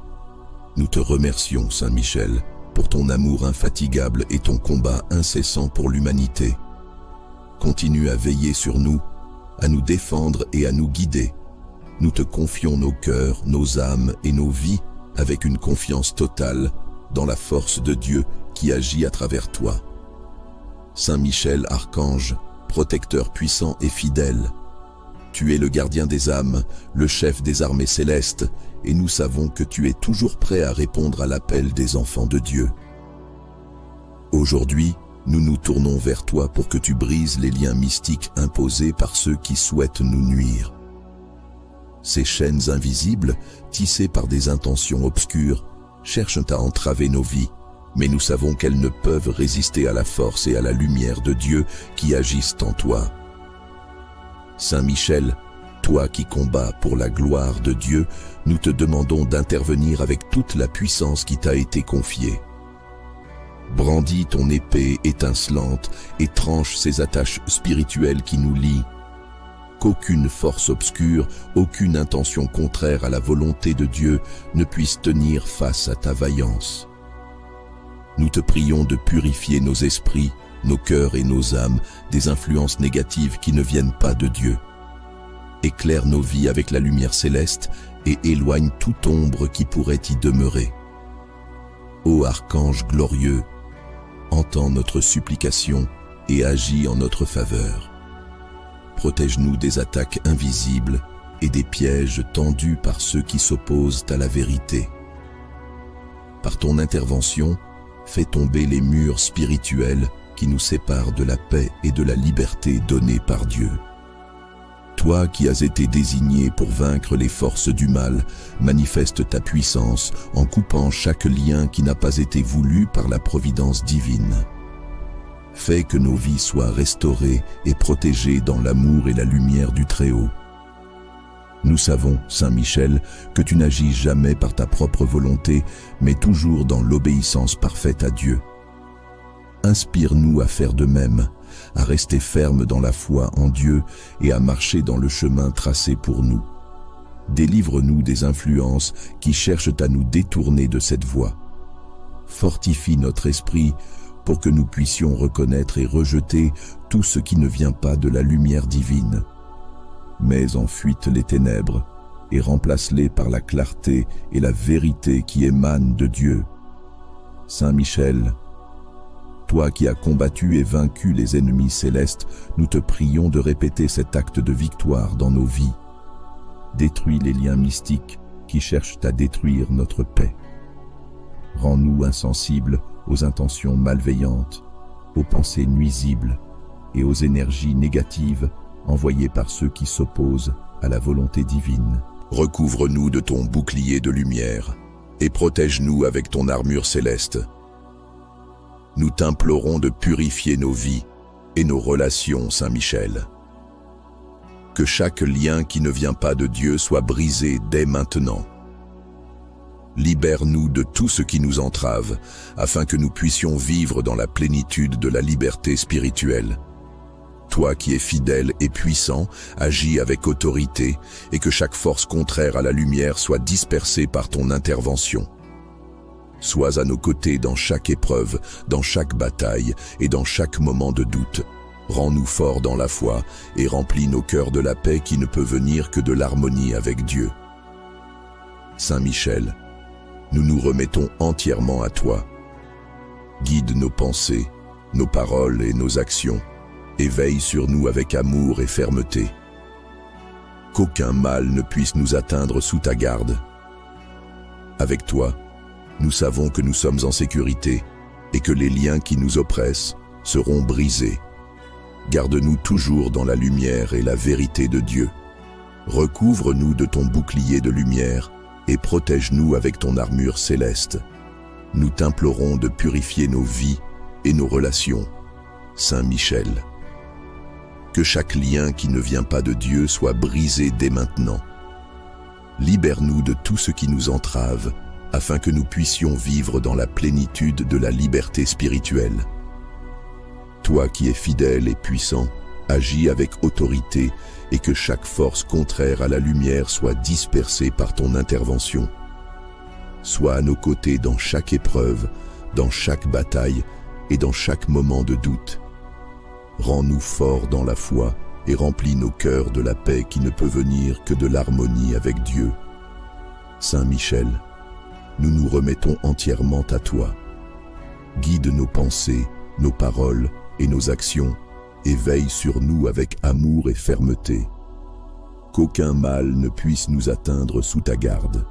Nous te remercions, Saint Michel, pour ton amour infatigable et ton combat incessant pour l'humanité. Continue à veiller sur nous, à nous défendre et à nous guider. Nous te confions nos cœurs, nos âmes et nos vies avec une confiance totale dans la force de Dieu qui agit à travers toi. Saint Michel Archange, protecteur puissant et fidèle, tu es le gardien des âmes, le chef des armées célestes, et nous savons que tu es toujours prêt à répondre à l'appel des enfants de Dieu. Aujourd'hui, nous nous tournons vers toi pour que tu brises les liens mystiques imposés par ceux qui souhaitent nous nuire. Ces chaînes invisibles, tissées par des intentions obscures, cherchent à entraver nos vies, mais nous savons qu'elles ne peuvent résister à la force et à la lumière de Dieu qui agissent en toi. Saint Michel, Toi qui combats pour la gloire de Dieu, nous te demandons d'intervenir avec toute la puissance qui t'a été confiée. Brandis ton épée étincelante et tranche ces attaches spirituelles qui nous lient. Qu'aucune force obscure, aucune intention contraire à la volonté de Dieu ne puisse tenir face à ta vaillance. Nous te prions de purifier nos esprits, nos cœurs et nos âmes des influences négatives qui ne viennent pas de Dieu. Éclaire nos vies avec la lumière céleste et éloigne toute ombre qui pourrait y demeurer. Ô Archange glorieux, entends notre supplication et agis en notre faveur. Protège-nous des attaques invisibles et des pièges tendus par ceux qui s'opposent à la vérité. Par ton intervention, fais tomber les murs spirituels qui nous séparent de la paix et de la liberté donnée par Dieu. Toi qui as été désigné pour vaincre les forces du mal, manifeste ta puissance en coupant chaque lien qui n'a pas été voulu par la providence divine. Fais que nos vies soient restaurées et protégées dans l'amour et la lumière du Très-Haut. Nous savons, Saint Michel, que tu n'agis jamais par ta propre volonté, mais toujours dans l'obéissance parfaite à Dieu. Inspire-nous à faire de même, à rester fermes dans la foi en Dieu et à marcher dans le chemin tracé pour nous. Délivre-nous des influences qui cherchent à nous détourner de cette voie. Fortifie notre esprit pour que nous puissions reconnaître et rejeter tout ce qui ne vient pas de la lumière divine. Mets en fuite les ténèbres et remplace-les par la clarté et la vérité qui émanent de Dieu. Saint Michel, toi qui as combattu et vaincu les ennemis célestes, nous te prions de répéter cet acte de victoire dans nos vies. Détruis les liens mystiques qui cherchent à détruire notre paix. Rends-nous insensibles aux intentions malveillantes, aux pensées nuisibles et aux énergies négatives envoyées par ceux qui s'opposent à la volonté divine. Recouvre-nous de ton bouclier de lumière et protège-nous avec ton armure céleste. Nous t'implorons de purifier nos vies et nos relations, Saint Michel. Que chaque lien qui ne vient pas de Dieu soit brisé dès maintenant. Libère-nous de tout ce qui nous entrave, afin que nous puissions vivre dans la plénitude de la liberté spirituelle. Toi qui es fidèle et puissant, agis avec autorité et que chaque force contraire à la lumière soit dispersée par ton intervention. Sois à nos côtés dans chaque épreuve, dans chaque bataille et dans chaque moment de doute. Rends-nous forts dans la foi et remplis nos cœurs de la paix qui ne peut venir que de l'harmonie avec Dieu. Saint Michel, nous nous remettons entièrement à toi. Guide nos pensées, nos paroles et nos actions, et veille sur nous avec amour et fermeté. Qu'aucun mal ne puisse nous atteindre sous ta garde. Avec toi, nous savons que nous sommes en sécurité et que les liens qui nous oppressent seront brisés. Garde-nous toujours dans la lumière et la vérité de Dieu. Recouvre-nous de ton bouclier de lumière et protège-nous avec ton armure céleste. Nous t'implorons de purifier nos vies et nos relations. Saint Michel, que chaque lien qui ne vient pas de Dieu soit brisé dès maintenant. Libère-nous de tout ce qui nous entrave, afin que nous puissions vivre dans la plénitude de la liberté spirituelle. Toi qui es fidèle et puissant, agis avec autorité et que chaque force contraire à la lumière soit dispersée par ton intervention. Sois à nos côtés dans chaque épreuve, dans chaque bataille et dans chaque moment de doute. Rends-nous forts dans la foi et remplis nos cœurs de la paix qui ne peut venir que de l'harmonie avec Dieu. Saint Michel, nous nous remettons entièrement à toi. Guide nos pensées, nos paroles et nos actions, et veille sur nous avec amour et fermeté. Qu'aucun mal ne puisse nous atteindre sous ta garde.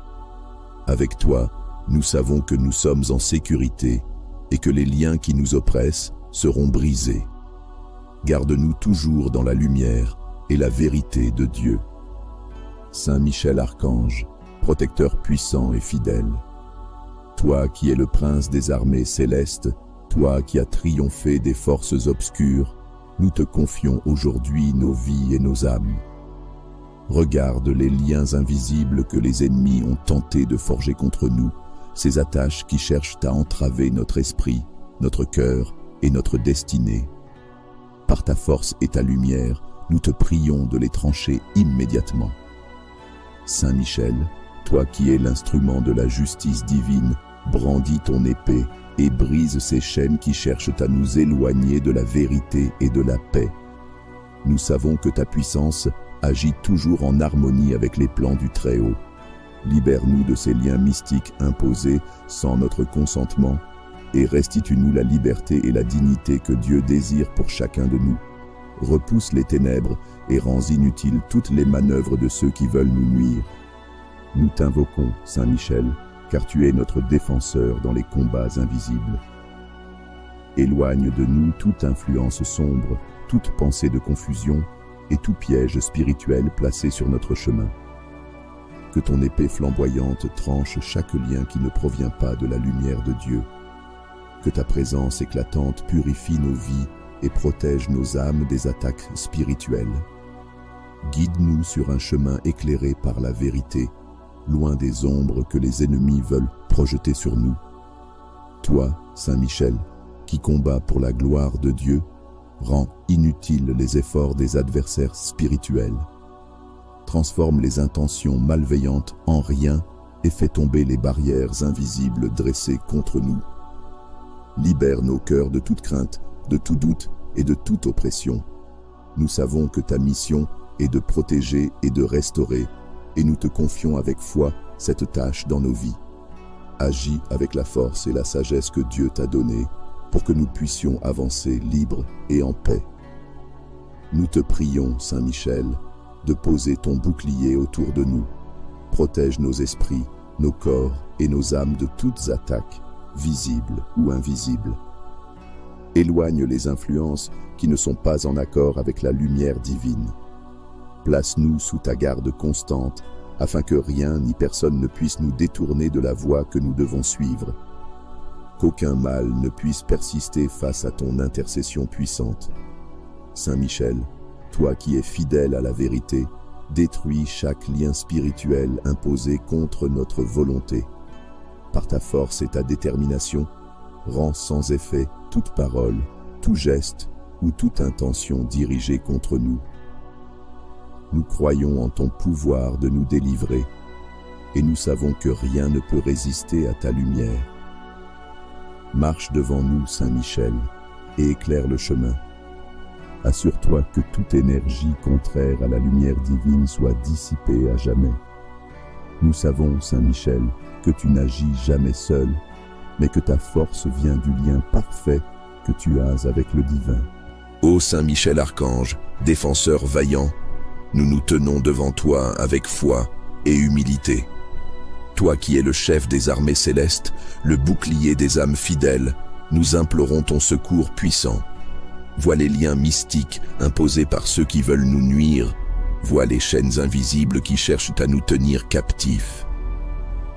Avec toi, nous savons que nous sommes en sécurité et que les liens qui nous oppressent seront brisés. Garde-nous toujours dans la lumière et la vérité de Dieu. Saint Michel Archange, protecteur puissant et fidèle, toi qui es le prince des armées célestes, toi qui as triomphé des forces obscures, nous te confions aujourd'hui nos vies et nos âmes. Regarde les liens invisibles que les ennemis ont tenté de forger contre nous, ces attaches qui cherchent à entraver notre esprit, notre cœur et notre destinée. Par ta force et ta lumière, nous te prions de les trancher immédiatement. Saint Michel, toi qui es l'instrument de la justice divine, brandis ton épée et brise ces chaînes qui cherchent à nous éloigner de la vérité et de la paix. Nous savons que ta puissance agit toujours en harmonie avec les plans du Très-Haut. Libère-nous de ces liens mystiques imposés sans notre consentement et restitue-nous la liberté et la dignité que Dieu désire pour chacun de nous. Repousse les ténèbres et rends inutiles toutes les manœuvres de ceux qui veulent nous nuire. Nous t'invoquons, Saint Michel, car tu es notre défenseur dans les combats invisibles. Éloigne de nous toute influence sombre, toute pensée de confusion et tout piège spirituel placé sur notre chemin. Que ton épée flamboyante tranche chaque lien qui ne provient pas de la lumière de Dieu. Que ta présence éclatante purifie nos vies et protège nos âmes des attaques spirituelles. Guide-nous sur un chemin éclairé par la vérité, loin des ombres que les ennemis veulent projeter sur nous. Toi, Saint Michel, qui combats pour la gloire de Dieu, rends inutiles les efforts des adversaires spirituels. Transforme les intentions malveillantes en rien et fais tomber les barrières invisibles dressées contre nous. Libère nos cœurs de toute crainte, de tout doute et de toute oppression. Nous savons que ta mission est de protéger et de restaurer, et nous te confions avec foi cette tâche dans nos vies. Agis avec la force et la sagesse que Dieu t'a donnée, pour que nous puissions avancer libres et en paix. Nous te prions, Saint Michel, de poser ton bouclier autour de nous. Protège nos esprits, nos corps et nos âmes de toutes attaques, visibles ou invisibles. Éloigne les influences qui ne sont pas en accord avec la lumière divine. Place-nous sous ta garde constante, afin que rien ni personne ne puisse nous détourner de la voie que nous devons suivre. Qu'aucun mal ne puisse persister face à ton intercession puissante. Saint Michel, toi qui es fidèle à la vérité, détruis chaque lien spirituel imposé contre notre volonté. Par ta force et ta détermination, rends sans effet toute parole, tout geste ou toute intention dirigée contre nous. Nous croyons en ton pouvoir de nous délivrer, et nous savons que rien ne peut résister à ta lumière. Marche devant nous, Saint Michel, et éclaire le chemin. Assure-toi que toute énergie contraire à la lumière divine soit dissipée à jamais. Nous savons, Saint Michel, que tu n'agis jamais seul, mais que ta force vient du lien parfait que tu as avec le divin. Ô Saint Michel Archange, défenseur vaillant, nous nous tenons devant toi avec foi et humilité. Toi qui es le chef des armées célestes, le bouclier des âmes fidèles, nous implorons ton secours puissant. Vois les liens mystiques imposés par ceux qui veulent nous nuire. Vois les chaînes invisibles qui cherchent à nous tenir captifs.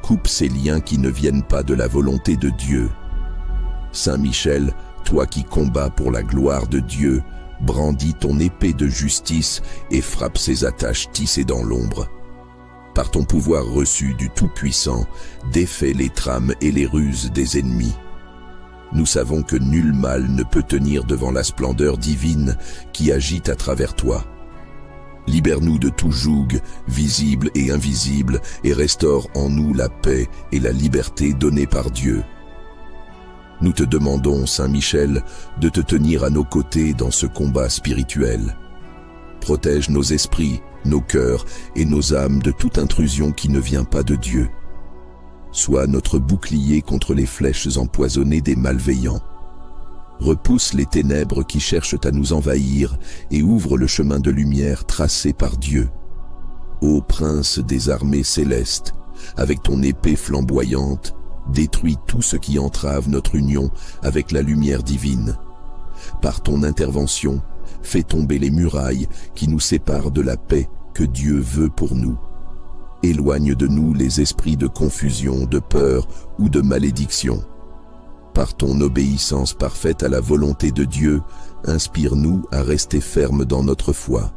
Coupe ces liens qui ne viennent pas de la volonté de Dieu. Saint Michel, toi qui combats pour la gloire de Dieu, brandis ton épée de justice et frappe ces attaches tissées dans l'ombre. Par ton pouvoir reçu du Tout-Puissant, défais les trames et les ruses des ennemis. Nous savons que nul mal ne peut tenir devant la splendeur divine qui agite à travers toi. Libère-nous de tout joug, visible et invisible, et restaure en nous la paix et la liberté données par Dieu. Nous te demandons, Saint Michel, de te tenir à nos côtés dans ce combat spirituel. Protège nos esprits, nos cœurs et nos âmes de toute intrusion qui ne vient pas de Dieu. Sois notre bouclier contre les flèches empoisonnées des malveillants. Repousse les ténèbres qui cherchent à nous envahir et ouvre le chemin de lumière tracé par Dieu. Ô prince des armées célestes, avec ton épée flamboyante, détruis tout ce qui entrave notre union avec la lumière divine. Par ton intervention, fais tomber les murailles qui nous séparent de la paix que Dieu veut pour nous. Éloigne de nous les esprits de confusion, de peur ou de malédiction. Par ton obéissance parfaite à la volonté de Dieu, inspire-nous à rester fermes dans notre foi.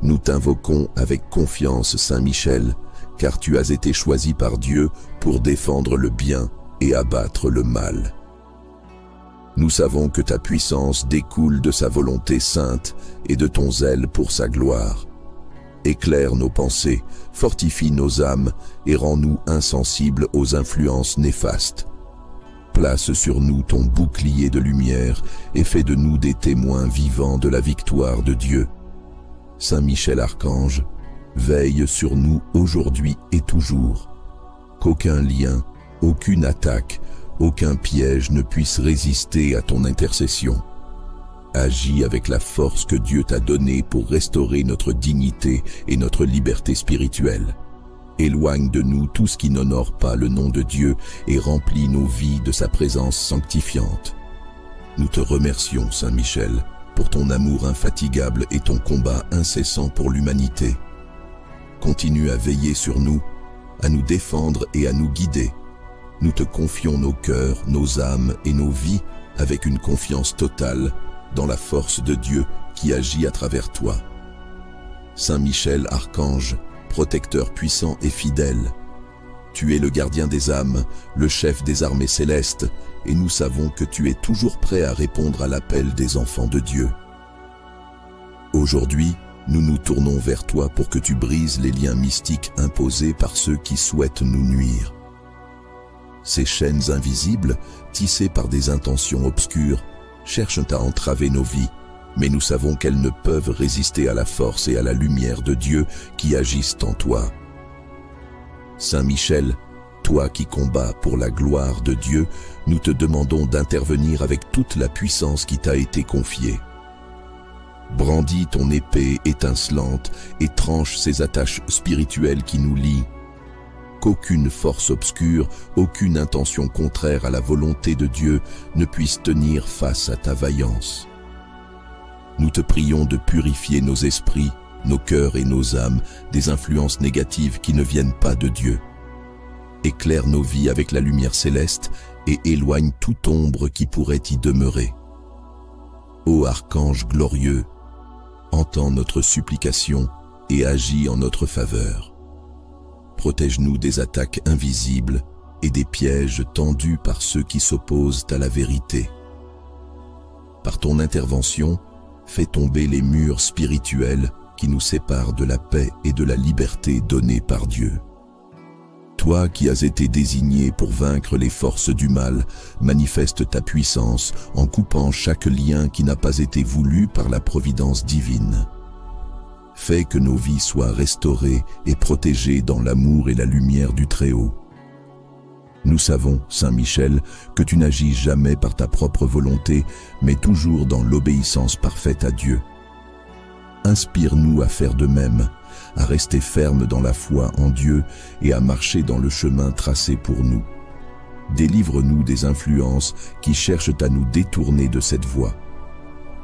Nous t'invoquons avec confiance, Saint Michel, car tu as été choisi par Dieu pour défendre le bien et abattre le mal. Nous savons que ta puissance découle de sa volonté sainte et de ton zèle pour sa gloire. Éclaire nos pensées, fortifie nos âmes et rends-nous insensibles aux influences néfastes. Place sur nous ton bouclier de lumière et fais de nous des témoins vivants de la victoire de Dieu. Saint Michel Archange, veille sur nous aujourd'hui et toujours. Qu'aucun lien, aucune attaque, aucun piège ne puisse résister à ton intercession. Agis avec la force que Dieu t'a donnée pour restaurer notre dignité et notre liberté spirituelle. Éloigne de nous tout ce qui n'honore pas le nom de Dieu et remplis nos vies de sa présence sanctifiante. Nous te remercions, Saint Michel, pour ton amour infatigable et ton combat incessant pour l'humanité. Continue à veiller sur nous, à nous défendre et à nous guider. Nous te confions nos cœurs, nos âmes et nos vies avec une confiance totale dans la force de Dieu qui agit à travers toi. Saint Michel Archange, protecteur puissant et fidèle, tu es le gardien des âmes, le chef des armées célestes, et nous savons que tu es toujours prêt à répondre à l'appel des enfants de Dieu. Aujourd'hui, nous nous tournons vers toi pour que tu brises les liens mystiques imposés par ceux qui souhaitent nous nuire. Ces chaînes invisibles, tissées par des intentions obscures, cherchent à entraver nos vies, mais nous savons qu'elles ne peuvent résister à la force et à la lumière de Dieu qui agissent en toi. Saint Michel, toi qui combats pour la gloire de Dieu, nous te demandons d'intervenir avec toute la puissance qui t'a été confiée. Brandis ton épée étincelante et tranche ces attaches spirituelles qui nous lient. Qu'aucune force obscure, aucune intention contraire à la volonté de Dieu ne puisse tenir face à ta vaillance. Nous te prions de purifier nos esprits, nos cœurs et nos âmes des influences négatives qui ne viennent pas de Dieu. Éclaire nos vies avec la lumière céleste et éloigne toute ombre qui pourrait y demeurer. Ô Archange glorieux, entends notre supplication et agis en notre faveur. Protège-nous des attaques invisibles et des pièges tendus par ceux qui s'opposent à la vérité. Par ton intervention, fais tomber les murs spirituels qui nous séparent de la paix et de la liberté donnée par Dieu. Toi qui as été désigné pour vaincre les forces du mal, manifeste ta puissance en coupant chaque lien qui n'a pas été voulu par la providence divine. Fais que nos vies soient restaurées et protégées dans l'amour et la lumière du Très-Haut. Nous savons, Saint Michel, que tu n'agis jamais par ta propre volonté, mais toujours dans l'obéissance parfaite à Dieu. Inspire-nous à faire de même, à rester fermes dans la foi en Dieu et à marcher dans le chemin tracé pour nous. Délivre-nous des influences qui cherchent à nous détourner de cette voie.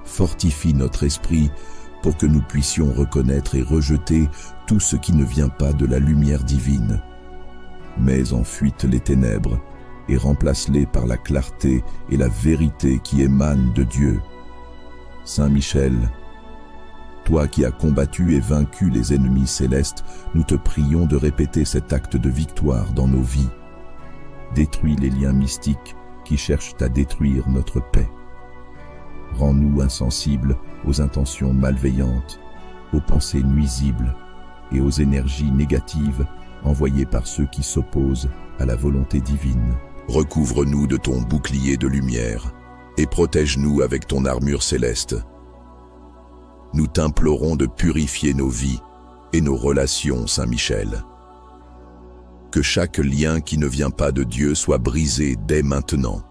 Fortifie notre esprit pour que nous puissions reconnaître et rejeter tout ce qui ne vient pas de la lumière divine. Mets en fuite les ténèbres et remplace-les par la clarté et la vérité qui émanent de Dieu. Saint Michel, toi qui as combattu et vaincu les ennemis célestes, nous te prions de répéter cet acte de victoire dans nos vies. Détruis les liens mystiques qui cherchent à détruire notre paix. Rends-nous insensibles aux intentions malveillantes, aux pensées nuisibles et aux énergies négatives envoyées par ceux qui s'opposent à la volonté divine. Recouvre-nous de ton bouclier de lumière et protège-nous avec ton armure céleste. Nous t'implorons de purifier nos vies et nos relations, Saint Michel. Que chaque lien qui ne vient pas de Dieu soit brisé dès maintenant.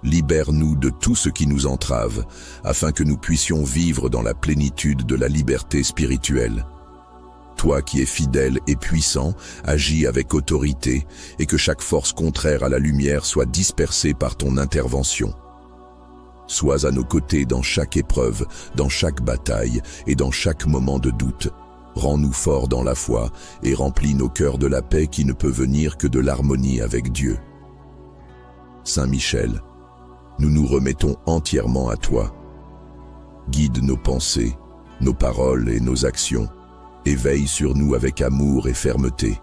Libère-nous de tout ce qui nous entrave, afin que nous puissions vivre dans la plénitude de la liberté spirituelle. Toi qui es fidèle et puissant, agis avec autorité, et que chaque force contraire à la lumière soit dispersée par ton intervention. Sois à nos côtés dans chaque épreuve, dans chaque bataille et dans chaque moment de doute. Rends-nous forts dans la foi et remplis nos cœurs de la paix qui ne peut venir que de l'harmonie avec Dieu. Saint Michel, nous nous remettons entièrement à toi. Guide nos pensées, nos paroles et nos actions, et veille sur nous avec amour et fermeté.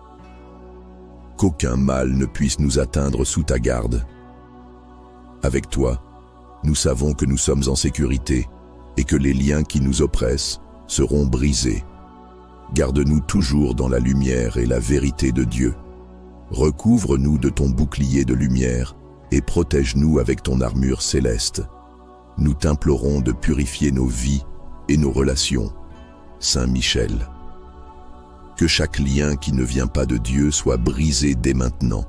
Qu'aucun mal ne puisse nous atteindre sous ta garde. Avec toi, nous savons que nous sommes en sécurité et que les liens qui nous oppressent seront brisés. Garde-nous toujours dans la lumière et la vérité de Dieu. Recouvre-nous de ton bouclier de lumière et protège-nous avec ton armure céleste. Nous t'implorons de purifier nos vies et nos relations. Saint Michel. Que chaque lien qui ne vient pas de Dieu soit brisé dès maintenant.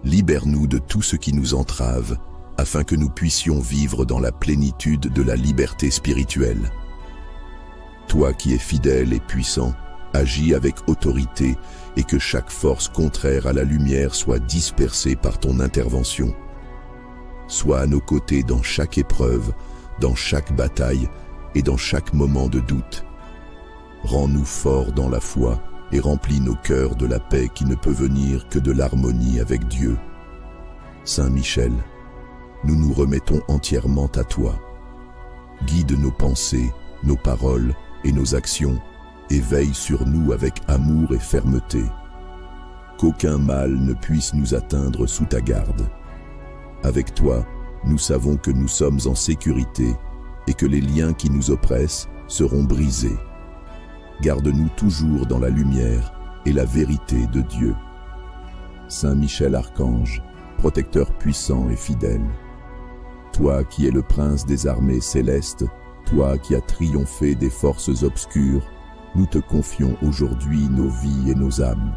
Libère-nous de tout ce qui nous entrave, afin que nous puissions vivre dans la plénitude de la liberté spirituelle. Toi qui es fidèle et puissant, agis avec autorité et que chaque force contraire à la lumière soit dispersée par ton intervention. Sois à nos côtés dans chaque épreuve, dans chaque bataille et dans chaque moment de doute. Rends-nous forts dans la foi et remplis nos cœurs de la paix qui ne peut venir que de l'harmonie avec Dieu. Saint Michel, nous nous remettons entièrement à toi. Guide nos pensées, nos paroles et nos actions, et veille sur nous avec amour et fermeté. Qu'aucun mal ne puisse nous atteindre sous ta garde. Avec toi, nous savons que nous sommes en sécurité et que les liens qui nous oppressent seront brisés. Garde-nous toujours dans la lumière et la vérité de Dieu. Saint Michel Archange, protecteur puissant et fidèle, toi qui es le prince des armées célestes, toi qui as triomphé des forces obscures, nous te confions aujourd'hui nos vies et nos âmes.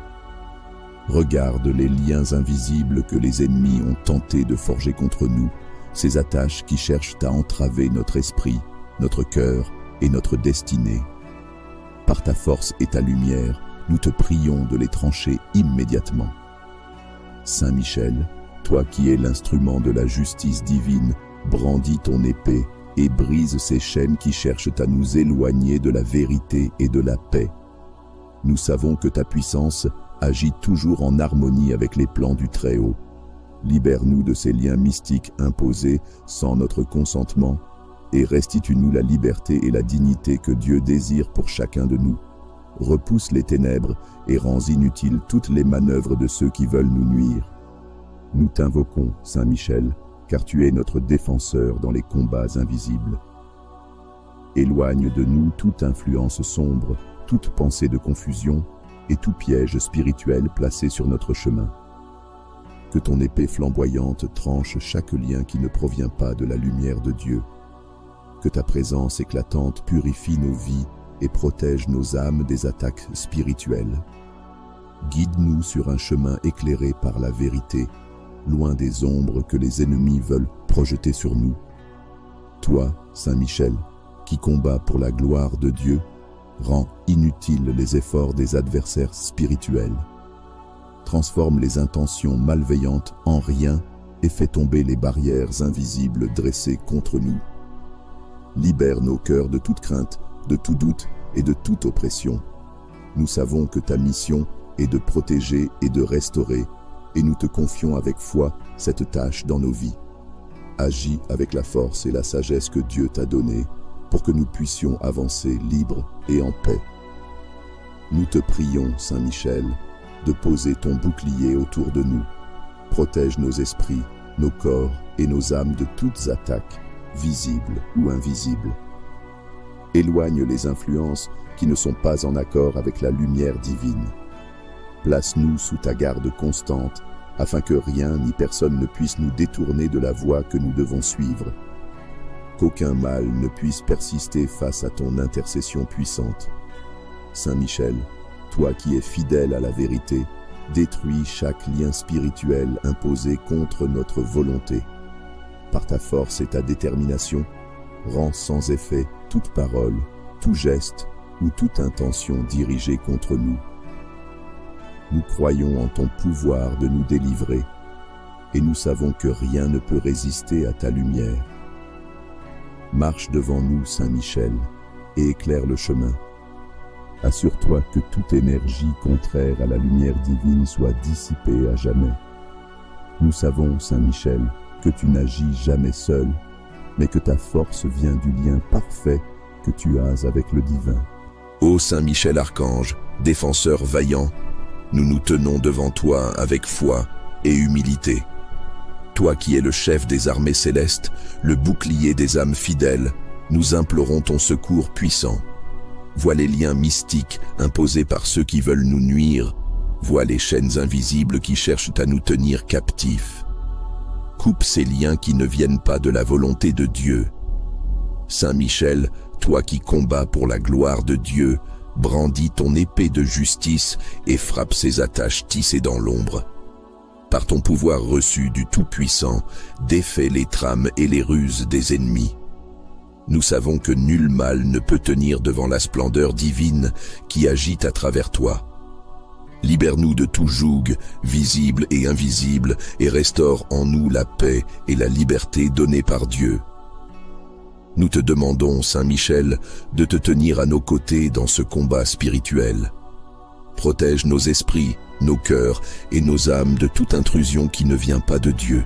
Regarde les liens invisibles que les ennemis ont tenté de forger contre nous, ces attaches qui cherchent à entraver notre esprit, notre cœur et notre destinée. Par ta force et ta lumière, nous te prions de les trancher immédiatement. Saint Michel, toi qui es l'instrument de la justice divine, brandis ton épée et brise ces chaînes qui cherchent à nous éloigner de la vérité et de la paix. Nous savons que ta puissance agit toujours en harmonie avec les plans du Très-Haut. Libère-nous de ces liens mystiques imposés sans notre consentement et restitue-nous la liberté et la dignité que Dieu désire pour chacun de nous. Repousse les ténèbres et rends inutiles toutes les manœuvres de ceux qui veulent nous nuire. Nous t'invoquons, Saint Michel, car tu es notre défenseur dans les combats invisibles. Éloigne de nous toute influence sombre, toute pensée de confusion et tout piège spirituel placé sur notre chemin. Que ton épée flamboyante tranche chaque lien qui ne provient pas de la lumière de Dieu. Que ta présence éclatante purifie nos vies et protège nos âmes des attaques spirituelles. Guide-nous sur un chemin éclairé par la vérité, loin des ombres que les ennemis veulent projeter sur nous. Toi, Saint Michel, qui combats pour la gloire de Dieu, rends inutiles les efforts des adversaires spirituels. Transforme les intentions malveillantes en rien et fais tomber les barrières invisibles dressées contre nous. Libère nos cœurs de toute crainte, de tout doute et de toute oppression. Nous savons que ta mission est de protéger et de restaurer, et nous te confions avec foi cette tâche dans nos vies. Agis avec la force et la sagesse que Dieu t'a donnée, pour que nous puissions avancer libres et en paix. Nous te prions, Saint Michel, de poser ton bouclier autour de nous. Protège nos esprits, nos corps et nos âmes de toutes attaques, visibles ou invisibles. Éloigne les influences qui ne sont pas en accord avec la lumière divine. Place-nous sous ta garde constante, afin que rien ni personne ne puisse nous détourner de la voie que nous devons suivre. Qu'aucun mal ne puisse persister face à ton intercession puissante. Saint Michel, toi qui es fidèle à la vérité, détruis chaque lien spirituel imposé contre notre volonté. Par ta force et ta détermination, rends sans effet toute parole, tout geste ou toute intention dirigée contre nous. Nous croyons en ton pouvoir de nous délivrer, et nous savons que rien ne peut résister à ta lumière. Marche devant nous, Saint Michel, et éclaire le chemin. Assure-toi que toute énergie contraire à la lumière divine soit dissipée à jamais. Nous savons, Saint Michel, que tu n'agis jamais seul, mais que ta force vient du lien parfait que que tu as avec le divin. Ô Saint Michel Archange, défenseur vaillant, nous nous tenons devant toi avec foi et humilité. Toi qui es le chef des armées célestes, le bouclier des âmes fidèles, nous implorons ton secours puissant. Vois les liens mystiques imposés par ceux qui veulent nous nuire, vois les chaînes invisibles qui cherchent à nous tenir captifs. Coupe ces liens qui ne viennent pas de la volonté de Dieu. Saint Michel, toi qui combats pour la gloire de Dieu, brandis ton épée de justice et frappe ces attaches tissées dans l'ombre. Par ton pouvoir reçu du Tout-Puissant, défais les trames et les ruses des ennemis. Nous savons que nul mal ne peut tenir devant la splendeur divine qui agite à travers toi. Libère-nous de tout joug, visible et invisible, et restaure en nous la paix et la liberté données par Dieu. Nous te demandons, Saint Michel, de te tenir à nos côtés dans ce combat spirituel. Protège nos esprits, nos cœurs et nos âmes de toute intrusion qui ne vient pas de Dieu.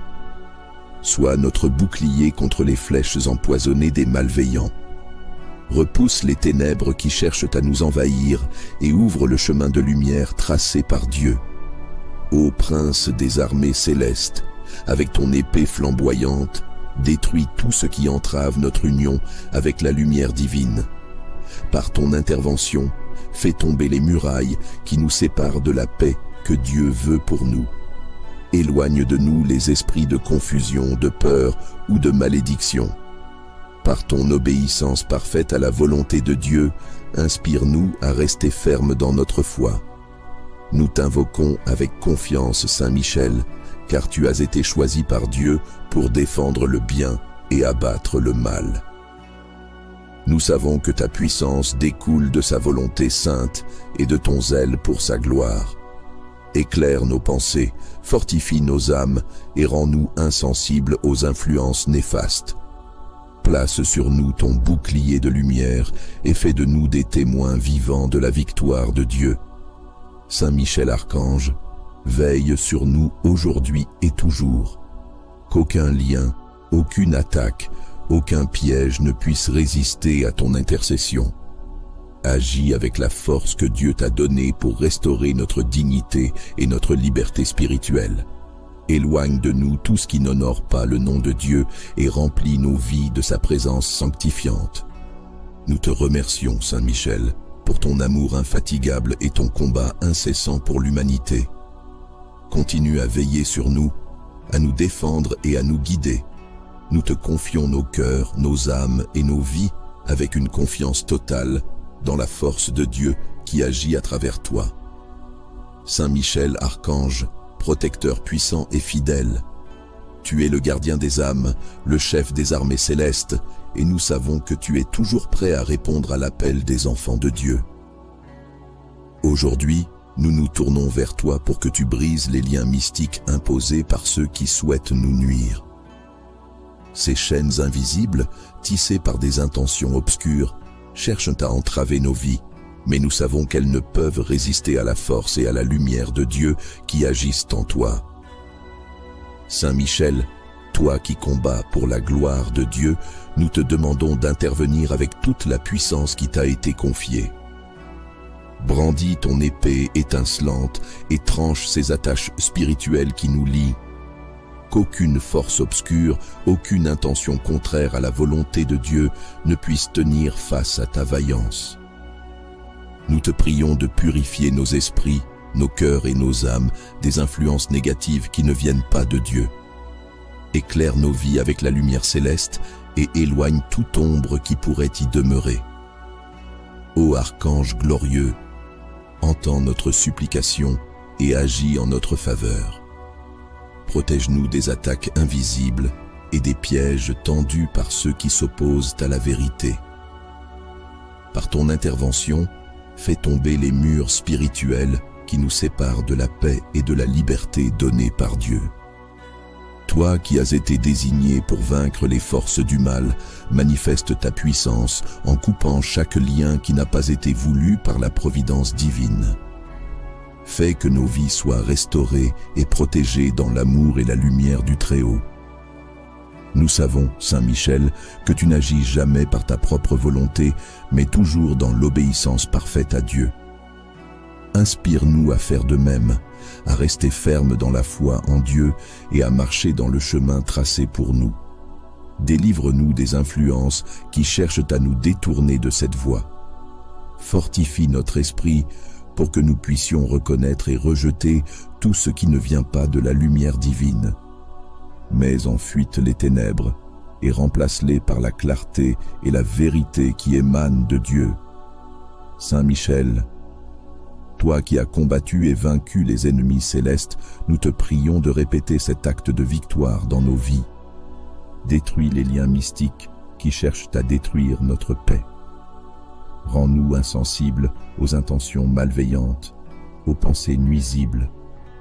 Sois notre bouclier contre les flèches empoisonnées des malveillants. Repousse les ténèbres qui cherchent à nous envahir et ouvre le chemin de lumière tracé par Dieu. Ô Prince des armées célestes, avec ton épée flamboyante, détruis tout ce qui entrave notre union avec la lumière divine. Par ton intervention, fais tomber les murailles qui nous séparent de la paix que Dieu veut pour nous. Éloigne de nous les esprits de confusion, de peur ou de malédiction. Par ton obéissance parfaite à la volonté de Dieu, inspire-nous à rester fermes dans notre foi. Nous t'invoquons avec confiance, Saint Michel, car tu as été choisi par Dieu pour défendre le bien et abattre le mal. Nous savons que ta puissance découle de sa volonté sainte et de ton zèle pour sa gloire. Éclaire nos pensées, fortifie nos âmes et rends-nous insensibles aux influences néfastes. Place sur nous ton bouclier de lumière et fais de nous des témoins vivants de la victoire de Dieu. Saint Michel Archange, veille sur nous aujourd'hui et toujours. Qu'aucun lien, aucune attaque, aucun piège ne puisse résister à ton intercession. Agis avec la force que Dieu t'a donnée pour restaurer notre dignité et notre liberté spirituelle. Éloigne de nous tout ce qui n'honore pas le nom de Dieu et remplis nos vies de sa présence sanctifiante. Nous te remercions, Saint Michel, pour ton amour infatigable et ton combat incessant pour l'humanité. Continue à veiller sur nous, à nous défendre et à nous guider. Nous te confions nos cœurs, nos âmes et nos vies avec une confiance totale dans la force de Dieu qui agit à travers toi. Saint Michel Archange, protecteur puissant et fidèle, tu es le gardien des âmes, le chef des armées célestes, et nous savons que tu es toujours prêt à répondre à l'appel des enfants de Dieu. Aujourd'hui, nous nous tournons vers toi pour que tu brises les liens mystiques imposés par ceux qui souhaitent nous nuire. Ces chaînes invisibles, tissées par des intentions obscures, cherchent à entraver nos vies, mais nous savons qu'elles ne peuvent résister à la force et à la lumière de Dieu qui agissent en toi. Saint Michel, toi qui combats pour la gloire de Dieu, nous te demandons d'intervenir avec toute la puissance qui t'a été confiée. Brandis ton épée étincelante et tranche ces attaches spirituelles qui nous lient. Qu'aucune force obscure, aucune intention contraire à la volonté de Dieu ne puisse tenir face à ta vaillance. Nous te prions de purifier nos esprits, nos cœurs et nos âmes des influences négatives qui ne viennent pas de Dieu. Éclaire nos vies avec la lumière céleste et éloigne toute ombre qui pourrait y demeurer. Ô Archange glorieux, entends notre supplication et agis en notre faveur. Protège-nous des attaques invisibles et des pièges tendus par ceux qui s'opposent à la vérité. Par ton intervention, fais tomber les murs spirituels qui nous séparent de la paix et de la liberté donnée par Dieu. Toi qui as été désigné pour vaincre les forces du mal, manifeste ta puissance en coupant chaque lien qui n'a pas été voulu par la providence divine. Fais que nos vies soient restaurées et protégées dans l'amour et la lumière du Très-Haut. Nous savons, Saint Michel, que tu n'agis jamais par ta propre volonté, mais toujours dans l'obéissance parfaite à Dieu. Inspire-nous à faire de même, à rester fermes dans la foi en Dieu et à marcher dans le chemin tracé pour nous. Délivre-nous des influences qui cherchent à nous détourner de cette voie. Fortifie notre esprit pour que nous puissions reconnaître et rejeter tout ce qui ne vient pas de la lumière divine. Mets en fuite les ténèbres et remplace-les par la clarté et la vérité qui émanent de Dieu. Saint Michel, toi qui as combattu et vaincu les ennemis célestes, nous te prions de répéter cet acte de victoire dans nos vies. Détruis les liens mystiques qui cherchent à détruire notre paix. Rends-nous insensibles aux intentions malveillantes, aux pensées nuisibles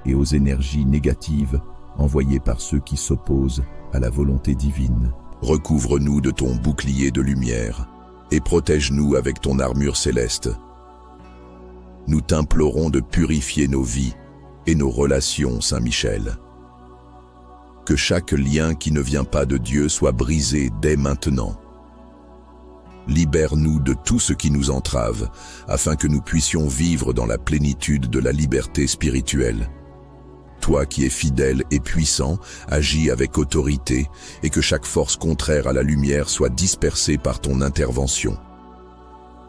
et aux énergies négatives envoyées par ceux qui s'opposent à la volonté divine. Recouvre-nous de ton bouclier de lumière et protège-nous avec ton armure céleste. Nous t'implorons de purifier nos vies et nos relations, Saint Michel. Que chaque lien qui ne vient pas de Dieu soit brisé dès maintenant. Libère-nous de tout ce qui nous entrave, afin que nous puissions vivre dans la plénitude de la liberté spirituelle. Toi qui es fidèle et puissant, agis avec autorité, et que chaque force contraire à la lumière soit dispersée par ton intervention.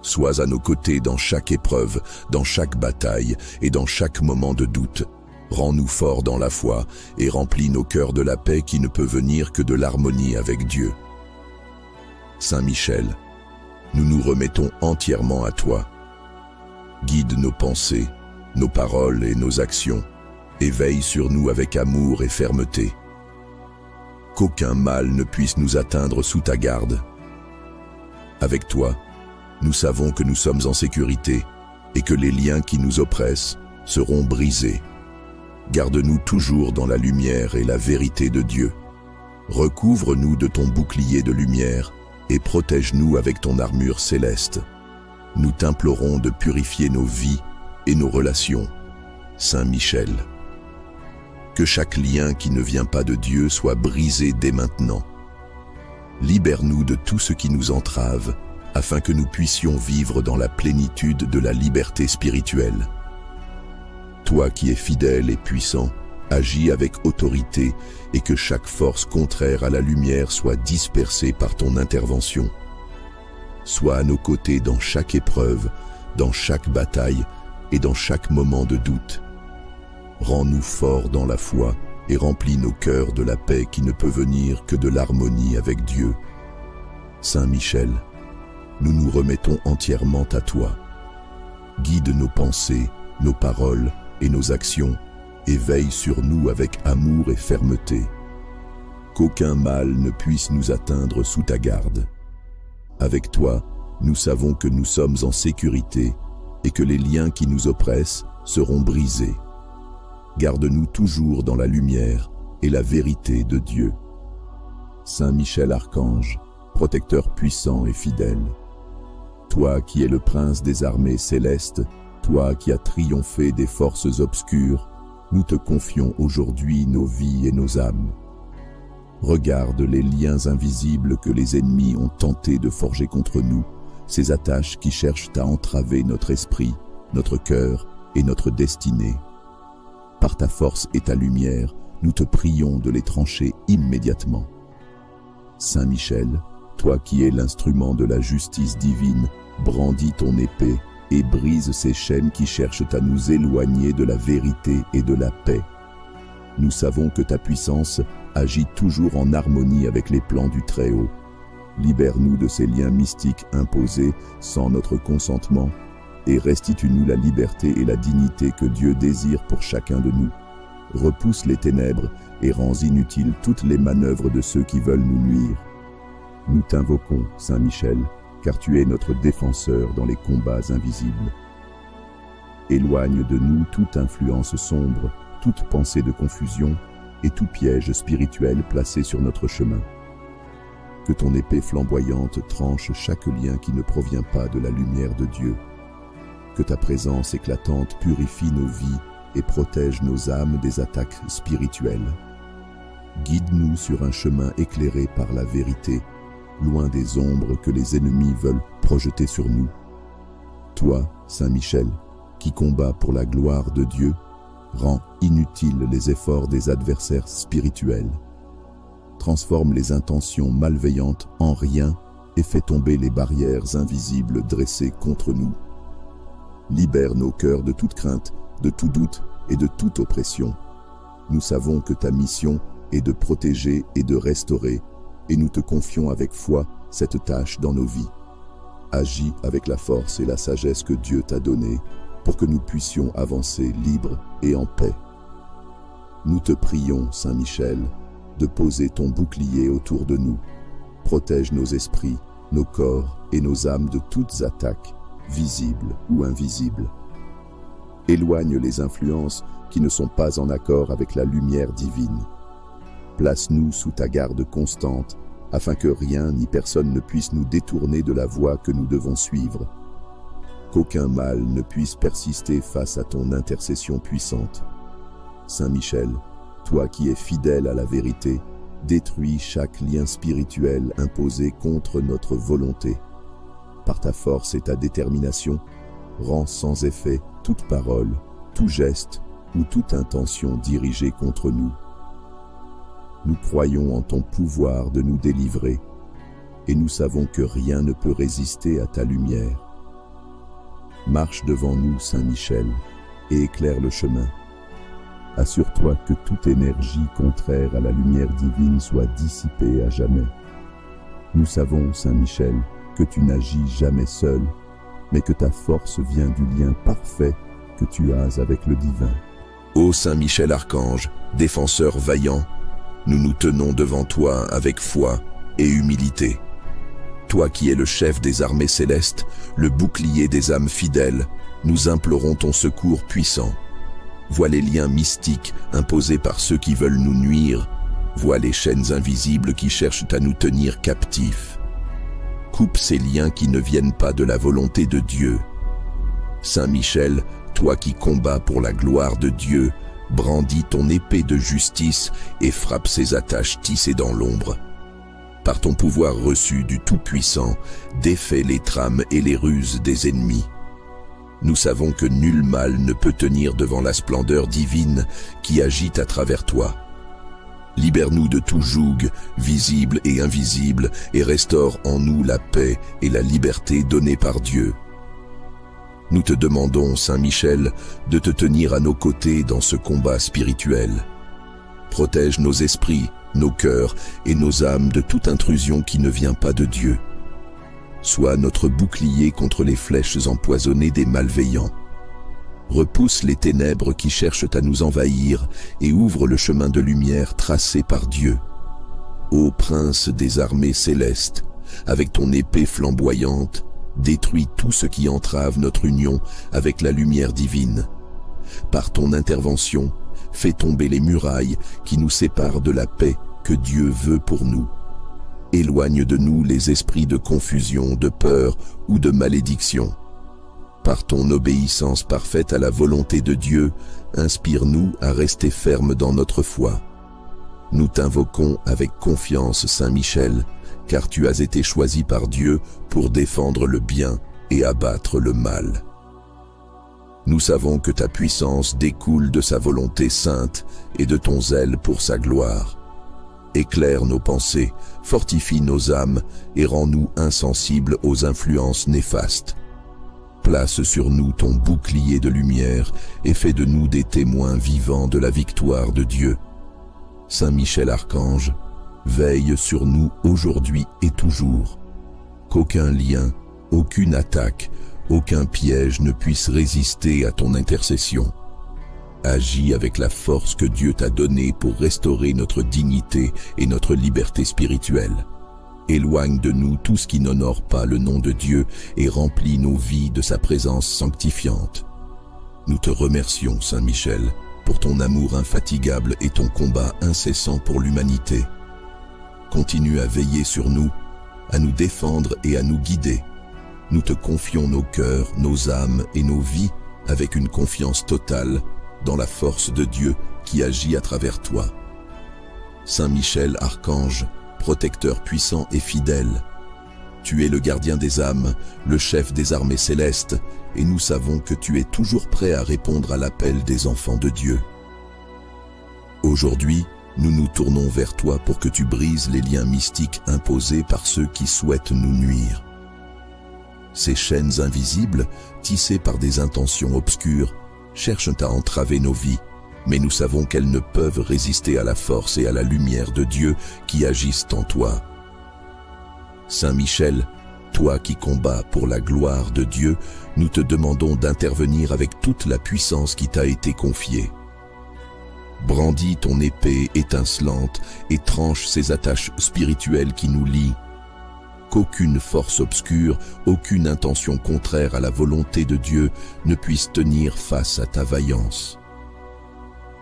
Sois à nos côtés dans chaque épreuve, dans chaque bataille et dans chaque moment de doute. Rends-nous forts dans la foi et remplis nos cœurs de la paix qui ne peut venir que de l'harmonie avec Dieu. Saint Michel, nous nous remettons entièrement à toi. Guide nos pensées, nos paroles et nos actions, et veille sur nous avec amour et fermeté. Qu'aucun mal ne puisse nous atteindre sous ta garde. Avec toi, nous savons que nous sommes en sécurité et que les liens qui nous oppressent seront brisés. Garde-nous toujours dans la lumière et la vérité de Dieu. Recouvre-nous de ton bouclier de lumière et protège-nous avec ton armure céleste. Nous t'implorons de purifier nos vies et nos relations. Saint Michel, que chaque lien qui ne vient pas de Dieu soit brisé dès maintenant. Libère-nous de tout ce qui nous entrave, afin que nous puissions vivre dans la plénitude de la liberté spirituelle. Toi qui es fidèle et puissant, agis avec autorité et que chaque force contraire à la lumière soit dispersée par ton intervention. Sois à nos côtés dans chaque épreuve, dans chaque bataille et dans chaque moment de doute. Rends-nous forts dans la foi et remplis nos cœurs de la paix qui ne peut venir que de l'harmonie avec Dieu. Saint Michel, nous nous remettons entièrement à toi. Guide nos pensées, nos paroles et nos actions, et veille sur nous avec amour et fermeté. Qu'aucun mal ne puisse nous atteindre sous ta garde. Avec toi, nous savons que nous sommes en sécurité et que les liens qui nous oppressent seront brisés. Garde-nous toujours dans la lumière et la vérité de Dieu. Saint Michel Archange, protecteur puissant et fidèle, toi qui es le prince des armées célestes, toi qui as triomphé des forces obscures, nous te confions aujourd'hui nos vies et nos âmes. Regarde les liens invisibles que les ennemis ont tenté de forger contre nous, ces attaches qui cherchent à entraver notre esprit, notre cœur et notre destinée. Par ta force et ta lumière, nous te prions de les trancher immédiatement. Saint Michel, toi qui es l'instrument de la justice divine, brandis ton épée et brise ces chaînes qui cherchent à nous éloigner de la vérité et de la paix. Nous savons que ta puissance agit toujours en harmonie avec les plans du Très-Haut. Libère-nous de ces liens mystiques imposés sans notre consentement et restitue-nous la liberté et la dignité que Dieu désire pour chacun de nous. Repousse les ténèbres et rends inutiles toutes les manœuvres de ceux qui veulent nous nuire. Nous t'invoquons, Saint Michel, car tu es notre défenseur dans les combats invisibles. Éloigne de nous toute influence sombre, toute pensée de confusion et tout piège spirituel placé sur notre chemin. Que ton épée flamboyante tranche chaque lien qui ne provient pas de la lumière de Dieu. Que ta présence éclatante purifie nos vies et protège nos âmes des attaques spirituelles. Guide-nous sur un chemin éclairé par la vérité, loin des ombres que les ennemis veulent projeter sur nous. Toi, Saint Michel, qui combats pour la gloire de Dieu, rends inutiles les efforts des adversaires spirituels. Transforme les intentions malveillantes en rien et fais tomber les barrières invisibles dressées contre nous. Libère nos cœurs de toute crainte, de tout doute et de toute oppression. Nous savons que ta mission est de protéger et de restaurer, et nous te confions avec foi cette tâche dans nos vies. Agis avec la force et la sagesse que Dieu t'a donnée pour que nous puissions avancer libres et en paix. Nous te prions, Saint Michel, de poser ton bouclier autour de nous. Protège nos esprits, nos corps et nos âmes de toutes attaques, visibles ou invisibles. Éloigne les influences qui ne sont pas en accord avec la lumière divine. Place-nous sous ta garde constante, afin que rien ni personne ne puisse nous détourner de la voie que nous devons suivre. Qu'aucun mal ne puisse persister face à ton intercession puissante. Saint Michel, toi qui es fidèle à la vérité, détruis chaque lien spirituel imposé contre notre volonté. Par ta force et ta détermination, rends sans effet toute parole, tout geste ou toute intention dirigée contre nous. Nous croyons en ton pouvoir de nous délivrer, et nous savons que rien ne peut résister à ta lumière. Marche devant nous, Saint Michel, et éclaire le chemin. Assure-toi que toute énergie contraire à la lumière divine soit dissipée à jamais. Nous savons, Saint Michel, que tu n'agis jamais seul, mais que ta force vient du lien parfait que tu as avec le divin. Ô Saint Michel Archange, défenseur vaillant, nous nous tenons devant toi avec foi et humilité. Toi qui es le chef des armées célestes, le bouclier des âmes fidèles, nous implorons ton secours puissant. Vois les liens mystiques imposés par ceux qui veulent nous nuire. Vois les chaînes invisibles qui cherchent à nous tenir captifs. Coupe ces liens qui ne viennent pas de la volonté de Dieu. Saint Michel, toi qui combats pour la gloire de Dieu, brandis ton épée de justice et frappe ces attaches tissées dans l'ombre. Par ton pouvoir reçu du Tout-Puissant, défais les trames et les ruses des ennemis. Nous savons que nul mal ne peut tenir devant la splendeur divine qui agite à travers toi. Libère-nous de tout joug, visible et invisible, et restaure en nous la paix et la liberté données par Dieu. Nous te demandons, Saint Michel, de te tenir à nos côtés dans ce combat spirituel. Protège nos esprits, nos cœurs et nos âmes de toute intrusion qui ne vient pas de Dieu. Sois notre bouclier contre les flèches empoisonnées des malveillants. Repousse les ténèbres qui cherchent à nous envahir et ouvre le chemin de lumière tracé par Dieu. Ô prince des armées célestes, avec ton épée flamboyante, détruis tout ce qui entrave notre union avec la lumière divine. Par ton intervention, fais tomber les murailles qui nous séparent de la paix que Dieu veut pour nous. Éloigne de nous les esprits de confusion, de peur ou de malédiction. Par ton obéissance parfaite à la volonté de Dieu, inspire-nous à rester fermes dans notre foi. Nous t'invoquons avec confiance, Saint Michel, car tu as été choisi par Dieu pour défendre le bien et abattre le mal. Nous savons que ta puissance découle de sa volonté sainte et de ton zèle pour sa gloire. Éclaire nos pensées, fortifie nos âmes et rends-nous insensibles aux influences néfastes. Place sur nous ton bouclier de lumière et fais de nous des témoins vivants de la victoire de Dieu. Saint Michel Archange, veille sur nous aujourd'hui et toujours. Qu'aucun lien, aucune attaque, aucun piège ne puisse résister à ton intercession. Agis avec la force que Dieu t'a donnée pour restaurer notre dignité et notre liberté spirituelle. Éloigne de nous tout ce qui n'honore pas le nom de Dieu et remplis nos vies de sa présence sanctifiante. Nous te remercions, Saint Michel, pour ton amour infatigable et ton combat incessant pour l'humanité. Continue à veiller sur nous, à nous défendre et à nous guider. Nous te confions nos cœurs, nos âmes et nos vies avec une confiance totale dans la force de Dieu qui agit à travers toi. Saint Michel, archange, protecteur puissant et fidèle, tu es le gardien des âmes, le chef des armées célestes, et nous savons que tu es toujours prêt à répondre à l'appel des enfants de Dieu. Aujourd'hui, nous nous tournons vers toi pour que tu brises les liens mystiques imposés par ceux qui souhaitent nous nuire. Ces chaînes invisibles, tissées par des intentions obscures, cherchent à entraver nos vies, mais nous savons qu'elles ne peuvent résister à la force et à la lumière de Dieu qui agissent en toi. Saint Michel, toi qui combats pour la gloire de Dieu, nous te demandons d'intervenir avec toute la puissance qui t'a été confiée. Brandis ton épée étincelante et tranche ces attaches spirituelles qui nous lient. Qu'aucune force obscure, aucune intention contraire à la volonté de Dieu ne puisse tenir face à ta vaillance.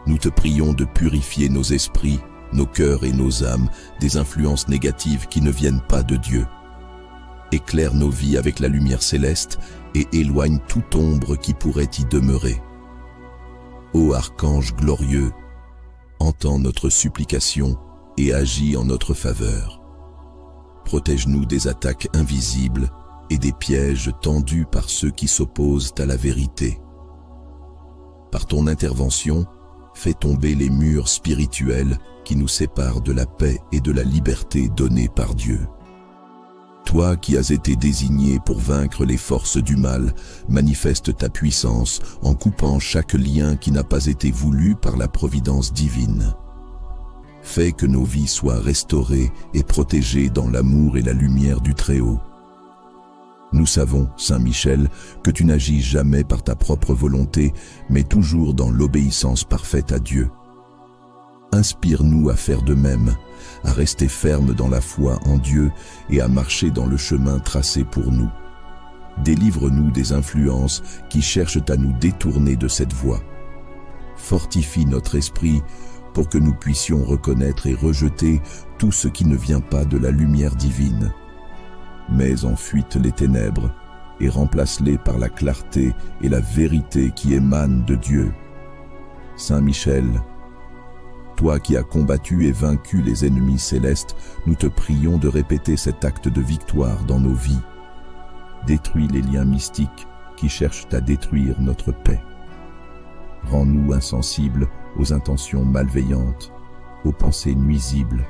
Nous te prions de purifier nos esprits, nos cœurs et nos âmes des influences négatives qui ne viennent pas de Dieu. Éclaire nos vies avec la lumière céleste et éloigne toute ombre qui pourrait y demeurer. Ô archange glorieux, entends notre supplication et agis en notre faveur. Protège-nous des attaques invisibles et des pièges tendus par ceux qui s'opposent à la vérité. Par ton intervention, fais tomber les murs spirituels qui nous séparent de la paix et de la liberté donnée par Dieu. Toi qui as été désigné pour vaincre les forces du mal, manifeste ta puissance en coupant chaque lien qui n'a pas été voulu par la providence divine. Fais que nos vies soient restaurées et protégées dans l'amour et la lumière du Très-Haut. Nous savons, Saint Michel, que tu n'agis jamais par ta propre volonté, mais toujours dans l'obéissance parfaite à Dieu. Inspire-nous à faire de même, à rester fermes dans la foi en Dieu et à marcher dans le chemin tracé pour nous. Délivre-nous des influences qui cherchent à nous détourner de cette voie. Fortifie notre esprit pour que nous puissions reconnaître et rejeter tout ce qui ne vient pas de la lumière divine. Mets en fuite les ténèbres et remplace-les par la clarté et la vérité qui émanent de Dieu. Saint Michel, toi qui as combattu et vaincu les ennemis célestes, nous te prions de répéter cet acte de victoire dans nos vies. Détruis les liens mystiques qui cherchent à détruire notre paix. Rends-nous insensibles aux intentions malveillantes, aux pensées nuisibles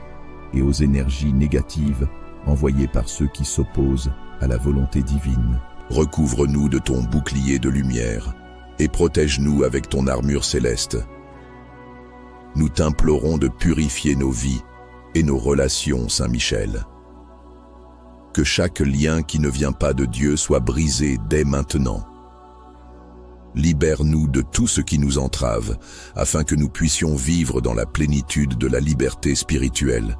et aux énergies négatives envoyées par ceux qui s'opposent à la volonté divine. Recouvre-nous de ton bouclier de lumière et protège-nous avec ton armure céleste. Nous t'implorons de purifier nos vies et nos relations, Saint Michel. Que chaque lien qui ne vient pas de Dieu soit brisé dès maintenant. Libère-nous de tout ce qui nous entrave, afin que nous puissions vivre dans la plénitude de la liberté spirituelle.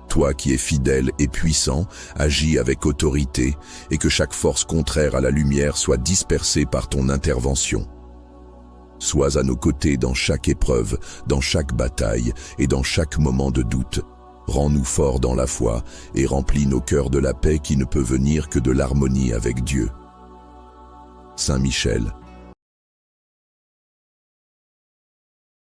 Toi qui es fidèle et puissant, agis avec autorité, et que chaque force contraire à la lumière soit dispersée par ton intervention. Sois à nos côtés dans chaque épreuve, dans chaque bataille et dans chaque moment de doute. Rends-nous forts dans la foi et remplis nos cœurs de la paix qui ne peut venir que de l'harmonie avec Dieu. Saint Michel,